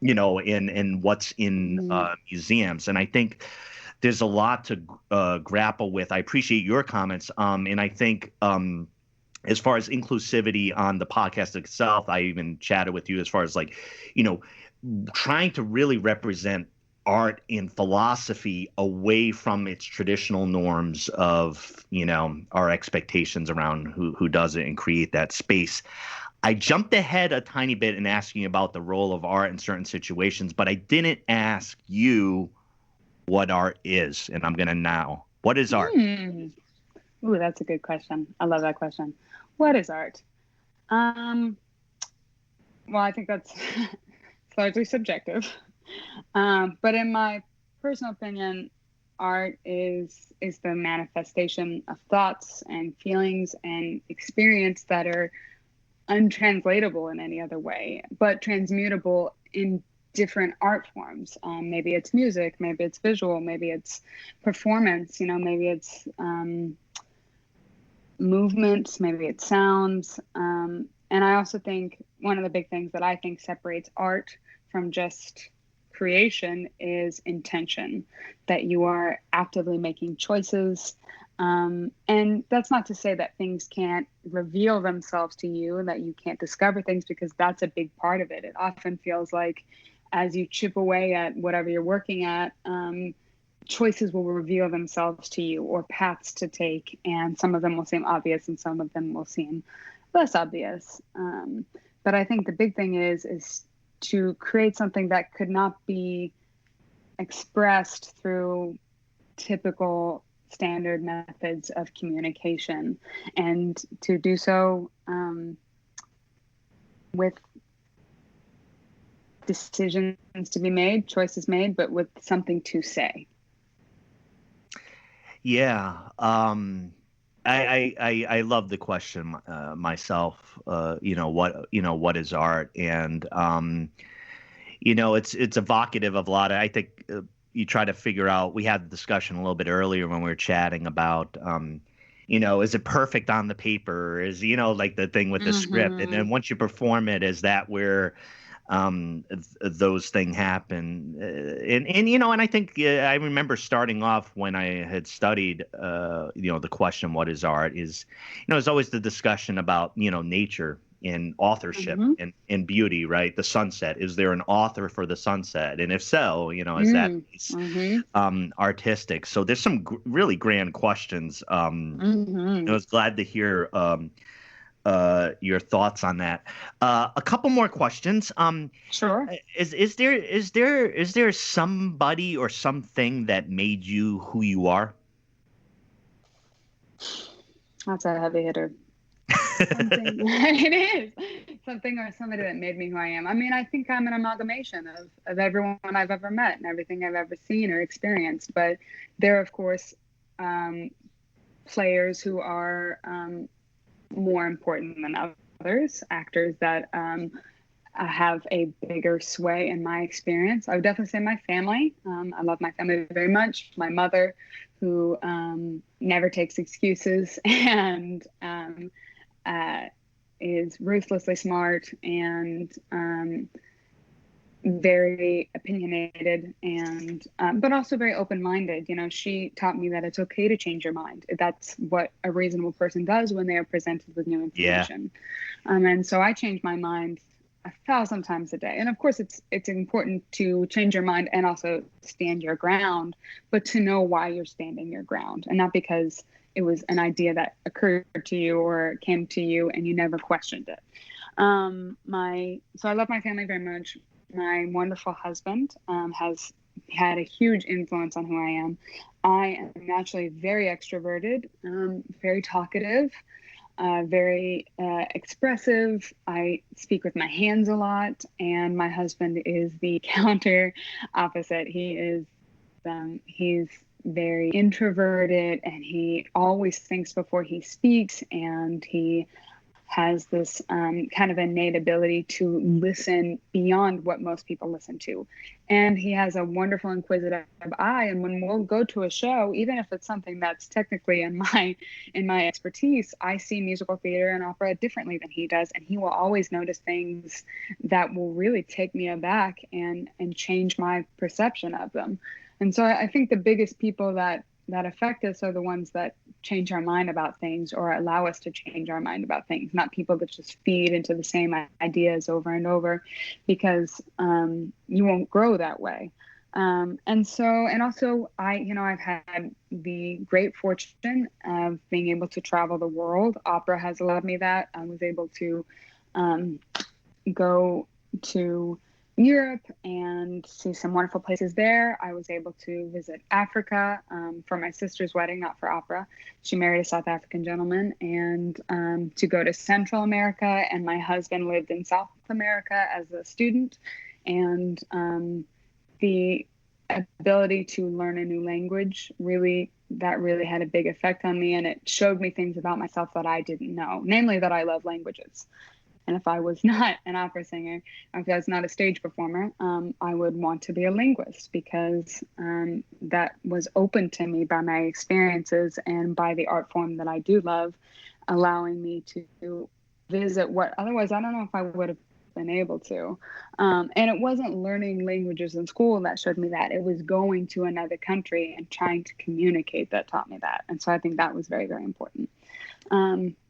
B: you know, in what's in museums, and I think there's a lot to grapple with. I appreciate your comments, and I think as far as inclusivity on the podcast itself, I even chatted with you as far as, like, you know, trying to really represent art in philosophy away from its traditional norms of, you know, our expectations around who does it and create that space. I jumped ahead a tiny bit in asking about the role of art in certain situations, but I didn't ask you what art is, and I'm going to now. What is art?
C: Ooh, that's a good question. I love that question. What is art? Well, I think that's largely subjective. But in my personal opinion, art is the manifestation of thoughts and feelings and experience that are untranslatable in any other way, but transmutable in different art forms. Maybe it's music, maybe it's visual, maybe it's performance, you know, maybe it's movements, maybe it's sounds. And I also think one of the big things that I think separates art from just creation is intention, that you are actively making choices. And that's not to say that things can't reveal themselves to you, that you can't discover things, because that's a big part of it. It often feels like as you chip away at whatever you're working at, choices will reveal themselves to you, or paths to take, and some of them will seem obvious and some of them will seem less obvious. But I think the big thing is to create something that could not be expressed through typical standard methods of communication, and to do so with decisions to be made, choices made, but with something to say.
B: Yeah. I love the question myself. What is art? And it's evocative of a lot of, I think you try to figure out, we had the discussion a little bit earlier when we were chatting about is it perfect on the paper? Is, like the thing with the script, and then once you perform it, is that where those things happen? And I think I remember starting off when I had studied the question, what is art, is there's always the discussion about nature and authorship and beauty, right? The sunset, is there an author for the sunset, and if so, is that artistic? So there's some really grand questions. I was glad to hear your thoughts on that. A couple more questions.
C: Sure.
B: Is there somebody or something that made you who you are?
C: That's a heavy hitter. It is something or somebody that made me who I am. I mean, I think I'm an amalgamation of everyone I've ever met and everything I've ever seen or experienced. But there are, of course, players who are more important than others, actors that have a bigger sway in my experience. I would definitely say my family. I love my family very much. My mother, who never takes excuses and is ruthlessly smart and very opinionated, and but also very open-minded. She taught me that it's okay to change your mind. That's what a reasonable person does when they are presented with new information. And so I change my mind 1,000 times a day. And of course, it's important to change your mind and also stand your ground, but to know why you're standing your ground, and not because it was an idea that occurred to you or came to you and you never questioned it. So I love my family very much. My wonderful husband has had a huge influence on who I am. I am naturally very extroverted, very talkative, very expressive. I speak with my hands a lot, and my husband is the counter opposite. He's very introverted, and he always thinks before he speaks, and he has this kind of innate ability to listen beyond what most people listen to. And he has a wonderful inquisitive eye. And when we'll go to a show, even if it's something that's technically in my expertise, I see musical theater and opera differently than he does. And he will always notice things that will really take me aback and change my perception of them. And so I think the biggest people that affect us are the ones that change our mind about things or allow us to change our mind about things, not people that just feed into the same ideas over and over, because you won't grow that way. And also I've had the great fortune of being able to travel the world. Opera has allowed me that. I was able to go to Europe and see some wonderful places there. I was able to visit Africa for my sister's wedding, not for opera. She married a South African gentleman, and to go to Central America. And my husband lived in South America as a student. And the ability to learn a new language really had a big effect on me. And it showed me things about myself that I didn't know, namely that I love languages. And if I was not an opera singer, if I was not a stage performer, I would want to be a linguist, because that was open to me by my experiences and by the art form that I do love, allowing me to visit what otherwise I don't know if I would have been able to. And it wasn't learning languages in school that showed me that. It was going to another country and trying to communicate that taught me that. And so I think that was very, very important.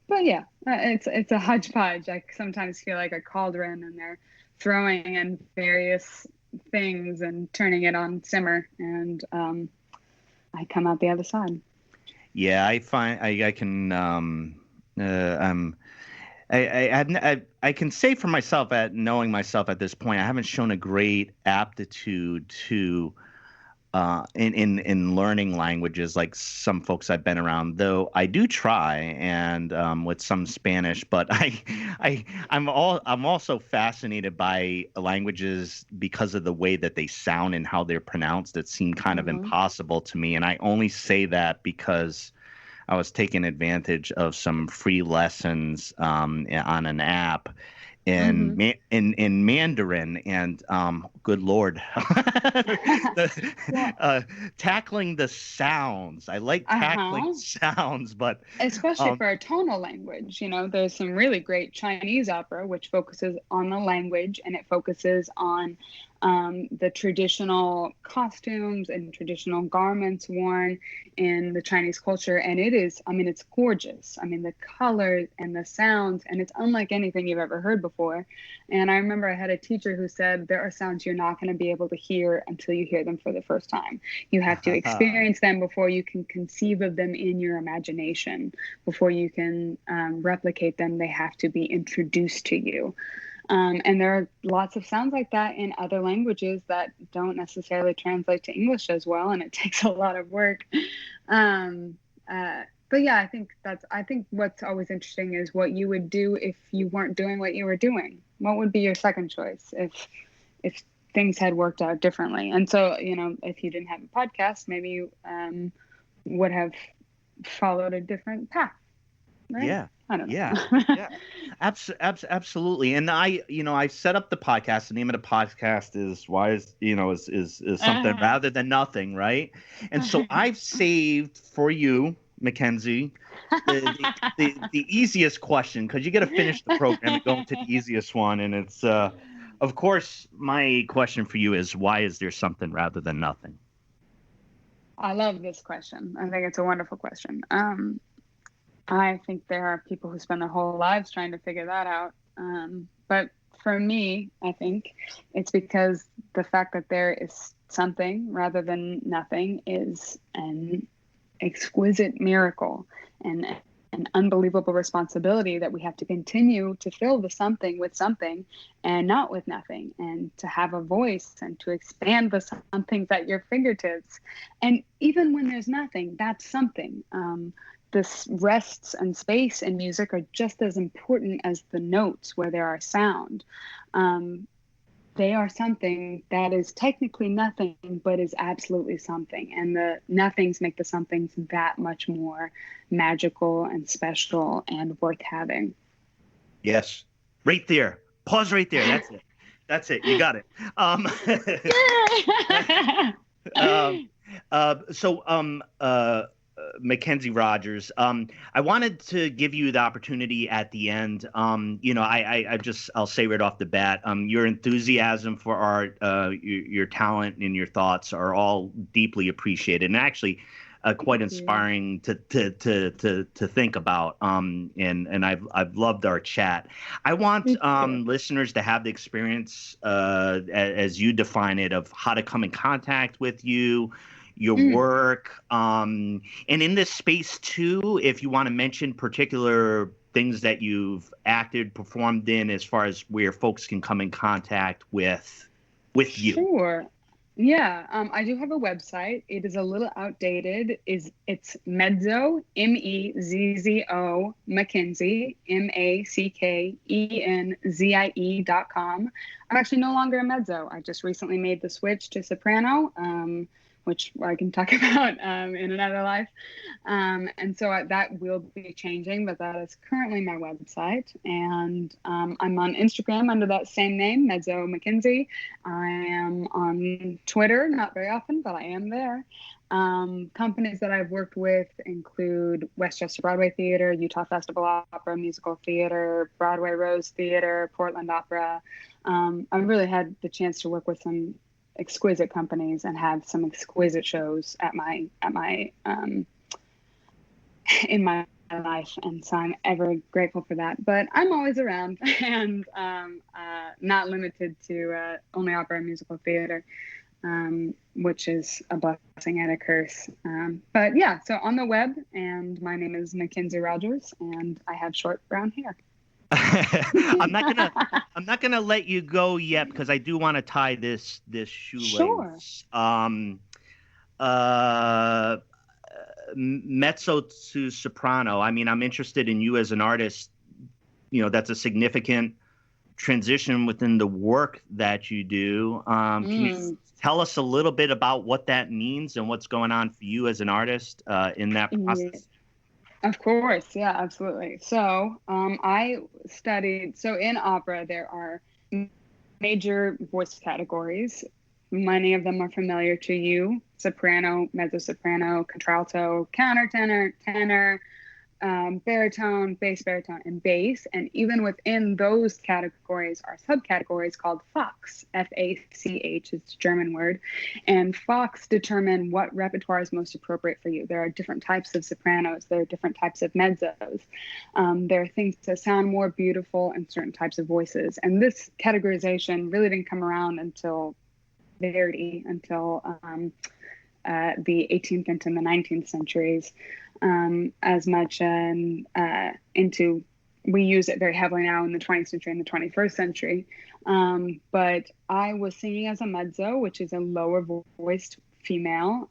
C: But yeah, it's a hodgepodge. I sometimes feel like a cauldron, and they're throwing in various things and turning it on simmer, and I come out the other side.
B: Yeah, I find I can I can say for myself, at knowing myself at this point, I haven't shown a great aptitude to in learning languages like some folks I've been around, though I do try, and with some Spanish. But I'm also fascinated by languages because of the way that they sound and how they're pronounced. That seem kind of impossible to me, and I only say that because I was taking advantage of some free lessons on an app in Mandarin, and good Lord, tackling the sounds. I like tackling sounds, but
C: especially for a tonal language, there's some really great Chinese opera which focuses on the language, and it focuses on the traditional costumes and traditional garments worn in the Chinese culture. And it's gorgeous. The colors and the sounds, and it's unlike anything you've ever heard before. And I remember I had a teacher who said, there are sounds you're not going to be able to hear until you hear them for the first time. You have to experience them before you can conceive of them in your imagination. Before you can replicate them, they have to be introduced to you. And there are lots of sounds like that in other languages that don't necessarily translate to English as well, and it takes a lot of work. But yeah, I think what's always interesting is what you would do if you weren't doing what you were doing. What would be your second choice if things had worked out differently? And so, if you didn't have a podcast, maybe you would have followed a different path. Right?
B: Yeah.
C: I don't know.
B: Yeah. Absolutely. And I set up the podcast. The name of the podcast is is something rather than nothing, right? And so I've saved for you, Mackenzie, the easiest question, because you got to finish the program and go into the easiest one. And it's, of course, my question for you is, why is there something rather than nothing?
C: I love this question. I think it's a wonderful question. I think there are people who spend their whole lives trying to figure that out. But for me, I think it's because the fact that there is something rather than nothing is an exquisite miracle and an unbelievable responsibility that we have to continue to fill the something with something and not with nothing, and to have a voice and to expand the somethings at your fingertips. And even when there's nothing, that's something. This rests and space in music are just as important as the notes where there are sound. They are something that is technically nothing, but is absolutely something. And the nothings make the somethings that much more magical and special and worth having. Yes.
B: Right there. Pause right there. That's it. That's it. You got it. Mackenzie Rogers, I wanted to give you the opportunity at the end. I'll say right off the bat, your enthusiasm for art, your talent and your thoughts are all deeply appreciated, and actually quite inspiring to think about. And I've loved our chat. I want listeners to have the experience, as you define it, of how to come in contact with you, your work, and in this space too, if you want to mention particular things that you've acted, performed in, as far as where folks can come in contact with you.
C: Sure. Yeah, I do have a website. It is a little outdated. It's Mezzo, MEZZO, Mackenzie, MACKENZIE.com. I'm actually no longer a mezzo. I just recently made the switch to soprano, which I can talk about in another life. And so that will be changing, but that is currently my website. And I'm on Instagram under that same name, Mezzo Mackenzie. I am on Twitter, not very often, but I am there. Companies that I've worked with include Westchester Broadway Theater, Utah Festival Opera Musical Theater, Broadway Rose Theater, Portland Opera. I've really had the chance to work with some exquisite companies and have some exquisite shows in my life, and so I'm ever grateful for that. But I'm always around, and not limited to only opera and musical theater, which is a blessing and a curse. But yeah, so on the web, and my name is Mackenzie Rogers, and I have short brown hair.
B: I'm not gonna let you go yet, because I do want to tie this shoelace.
C: Sure.
B: Mezzo to soprano. I mean, I'm interested in you as an artist. That's a significant transition within the work that you do. Can you tell us a little bit about what that means and what's going on for you as an artist in that process?
C: Yeah. Of course. Yeah, absolutely. So I studied, in opera, there are major voice categories. Many of them are familiar to you: soprano, mezzo-soprano, contralto, countertenor, tenor, baritone, baritone, and bass. And even within those categories are subcategories called Fachs, F-A-C-H, it's a German word. And Fachs determine what repertoire is most appropriate for you. There are different types of sopranos. There are different types of mezzos. There are things that sound more beautiful in certain types of voices. And this categorization really didn't come around until the 18th into the 19th centuries. As much into, we use it very heavily now in the 20th century and the 21st century. But I was singing as a mezzo, which is a lower voiced female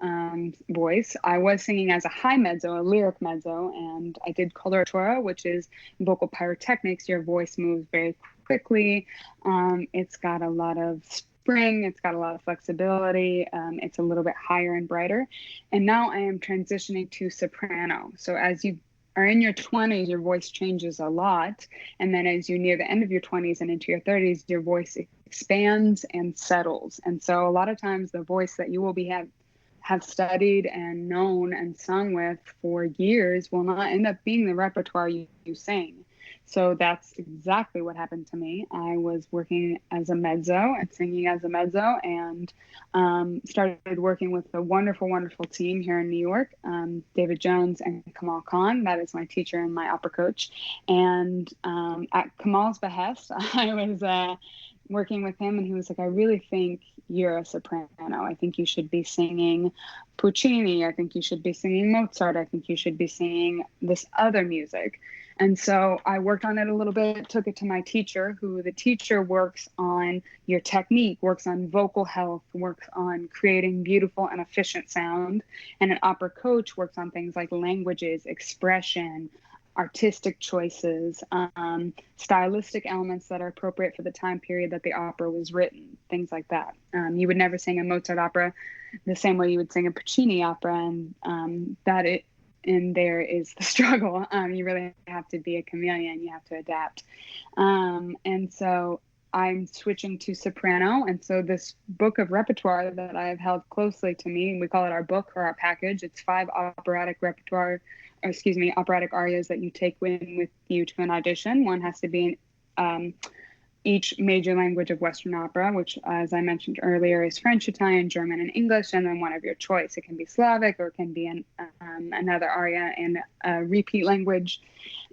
C: voice. I was singing as a high mezzo, a lyric mezzo, and I did coloratura, which is vocal pyrotechnics. Your voice moves very quickly. It's got a lot of spring, it's got a lot of flexibility, it's a little bit higher and brighter. And now I am transitioning to soprano. So as you are in your 20s, your voice changes a lot. And then as you near the end of your 20s and into your 30s, your voice expands and settles. And so a lot of times the voice that you will have studied and known and sung with for years will not end up being the repertoire you sing. So that's exactly what happened to me. I was working as a mezzo and singing as a mezzo, and started working with a wonderful, wonderful team here in New York, David Jones and Kamal Khan. That is my teacher and my opera coach. And at Kamal's behest, I was working with him, and he was like, I really think you're a soprano. I think you should be singing Puccini. I think you should be singing Mozart. I think you should be singing this other music. And so I worked on it a little bit, took it to my teacher, who the teacher works on your technique, works on vocal health, works on creating beautiful and efficient sound. And an opera coach works on things like languages, expression, artistic choices, stylistic elements that are appropriate for the time period that the opera was written, things like that. You would never sing a Mozart opera the same way you would sing a Puccini opera, and there is the struggle. You really have to be a chameleon. You have to adapt. And so I'm switching to soprano. And so this book of repertoire that I've held closely to me, we call it our book or our package. It's 5 operatic operatic arias that you take with you to an audition. One has to be in each major language of Western opera, which, as I mentioned earlier, is French, Italian, German, and English, and then one of your choice. It can be Slavic, or it can be another aria in a repeat language.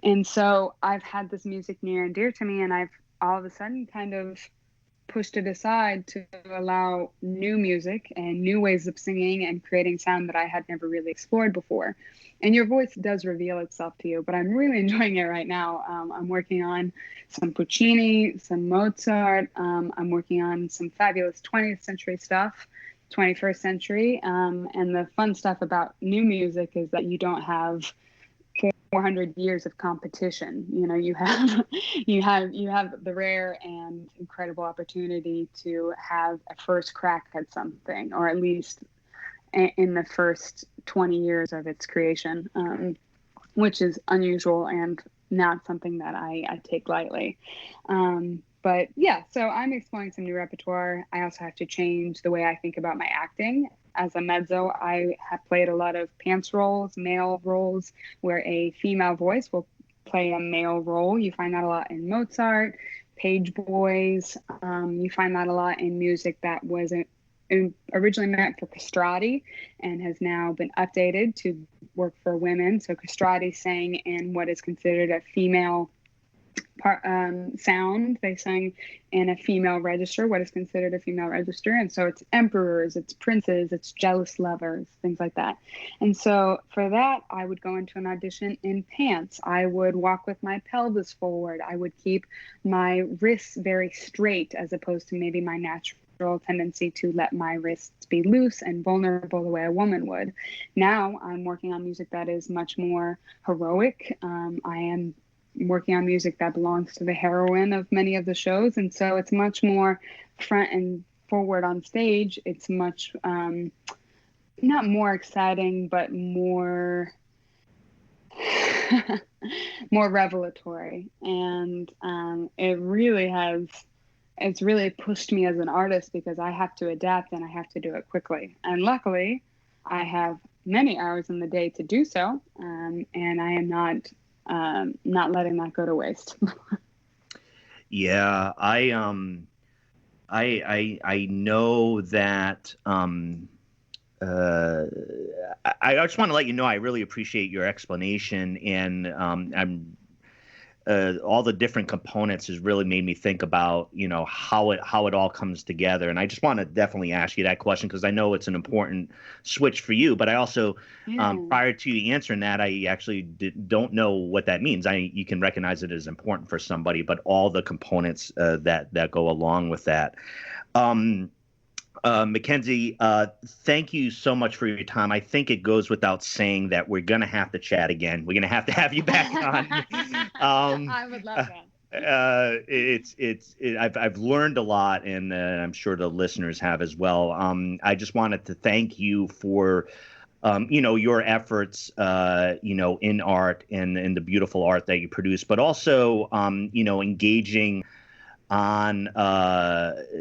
C: And so I've had this music near and dear to me, and I've all of a sudden kind of pushed it aside to allow new music and new ways of singing and creating sound that I had never really explored before. And your voice does reveal itself to you, but I'm really enjoying it right now. I'm working on some Puccini, some Mozart. I'm working on some fabulous 20th century stuff, 21st century. And the fun stuff about new music is that you don't have 400 years of competition. You know, you have the rare and incredible opportunity to have a first crack at something, or at least in the first 20 years of its creation, which is unusual and not something that I take lightly. But yeah, so I'm exploring some new repertoire. I also have to change the way I think about my acting. As a mezzo, I have played a lot of pants roles, male roles, where a female voice will play a male role. You find that a lot in Mozart, page boys. You find that a lot in music that was originally meant for castrati and has now been updated to work for women. So castrati sang in what is considered a female sound. They sang in a female register, what is considered a female register. And so it's emperors, it's princes, it's jealous lovers, things like that. And so for that, I would go into an audition in pants. I would walk with my pelvis forward. I would keep my wrists very straight, as opposed to maybe my natural tendency to let my wrists be loose and vulnerable the way a woman would. Now I'm working on music that is much more heroic. I am working on music that belongs to the heroine of many of the shows, and so it's much more front and forward on stage. It's much not more exciting, but more more revelatory. And it's really pushed me as an artist, because I have to adapt and I have to do it quickly. And luckily I have many hours in the day to do so, and I am not letting that go to waste.
B: Yeah, I know that. I just want to let you know I really appreciate your explanation, and I'm all the different components has really made me think about, you know, how it all comes together. And I just want to definitely ask you that question, because I know it's an important switch for you. But I also, prior to you answering that, I actually don't know what that means. You can recognize it as important for somebody, but all the components that go along with that. Mackenzie, thank you so much for your time. I think it goes without saying that we're going to have to chat again. We're going to have you back on.
C: I would love that.
B: I've learned a lot, and I'm sure the listeners have as well. I just wanted to thank you for, your efforts, in art and the beautiful art that you produce, but also, engaging on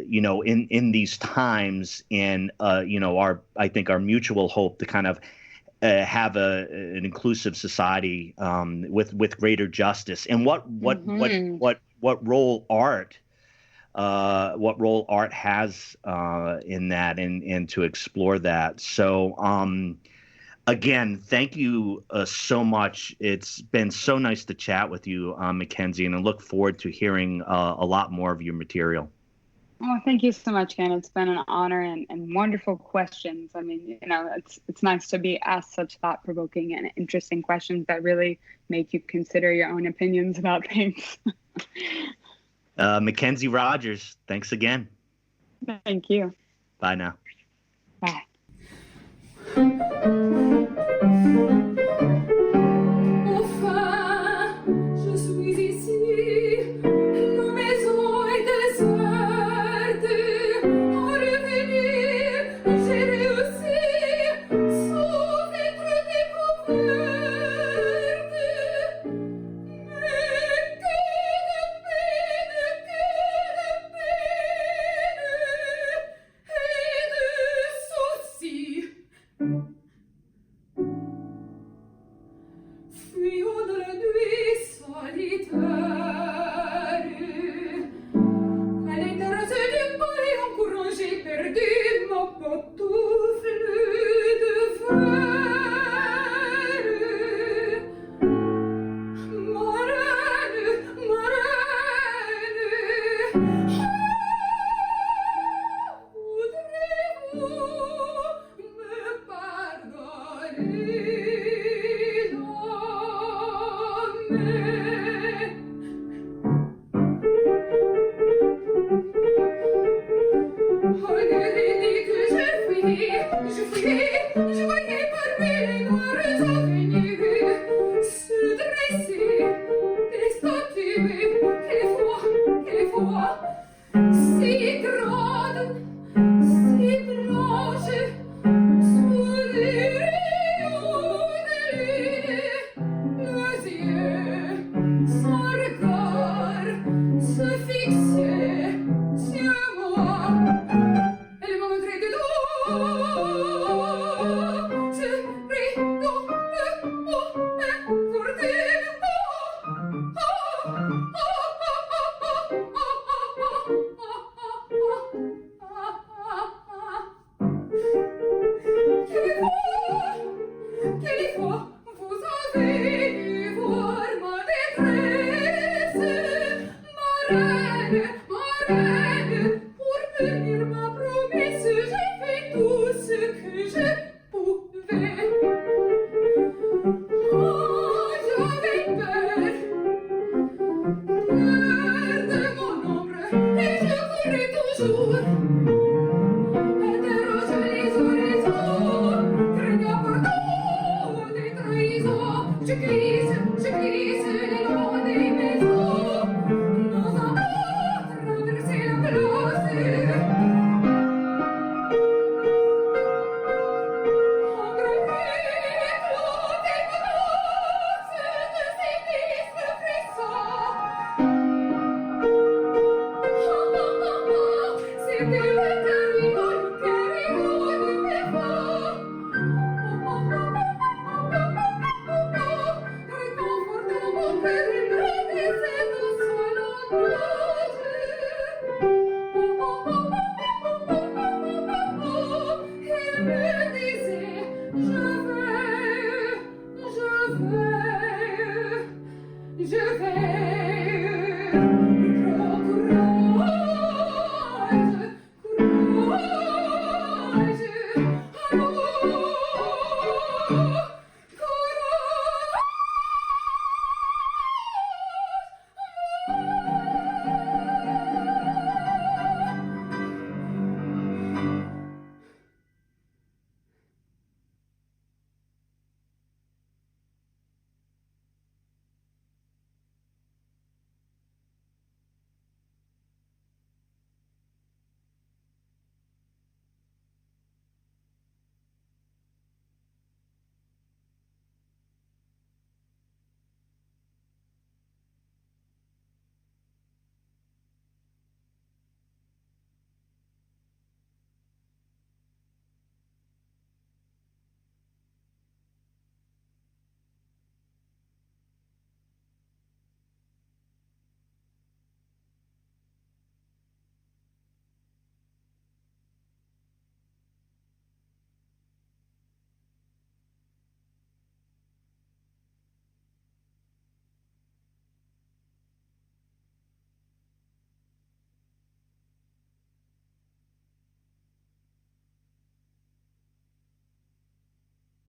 B: in these times, and I think our mutual hope to kind of have an inclusive society with greater justice, and what role art has in that, and to explore that. So again, thank you so much. It's been so nice to chat with you, Mackenzie, and I look forward to hearing a lot more of your material.
C: Oh, thank you so much, Ken. It's been an honor and wonderful questions. I mean, it's nice to be asked such thought-provoking and interesting questions that really make you consider your own opinions about things.
B: Mackenzie Rogers, thanks again.
C: Thank you.
B: Bye now.
C: Bye.
D: Enfin, je suis ici, ma maison est déserte. En revenir, j'ai réussi, sauf être découverte. Mais que de peine et de soucis. Fuyons dans la nuit solitaire. À l'intérieur du palais en courant, j'ai perdu ma pantoufle de verre. Ma reine, voudrez-vous me pardonner? Je voyais parmi les noires avenues se dresser des statues, quelle voix, si grandes, si blanches, sous les rayons de lune, leurs yeux, sans regard, se fixaient sur moi. Elle m'a montré de dos. Je prie donc le mot pour dire quelle fois vous avez dû voir ma détresse, ma reine, pour tenir ma promesse, j'ai fait tout ce que je pouvais. Oh, j'avais peur de mon ombre, et je courais toujours. Interrogeant les horizons, craignant partout des trahisons, je glisse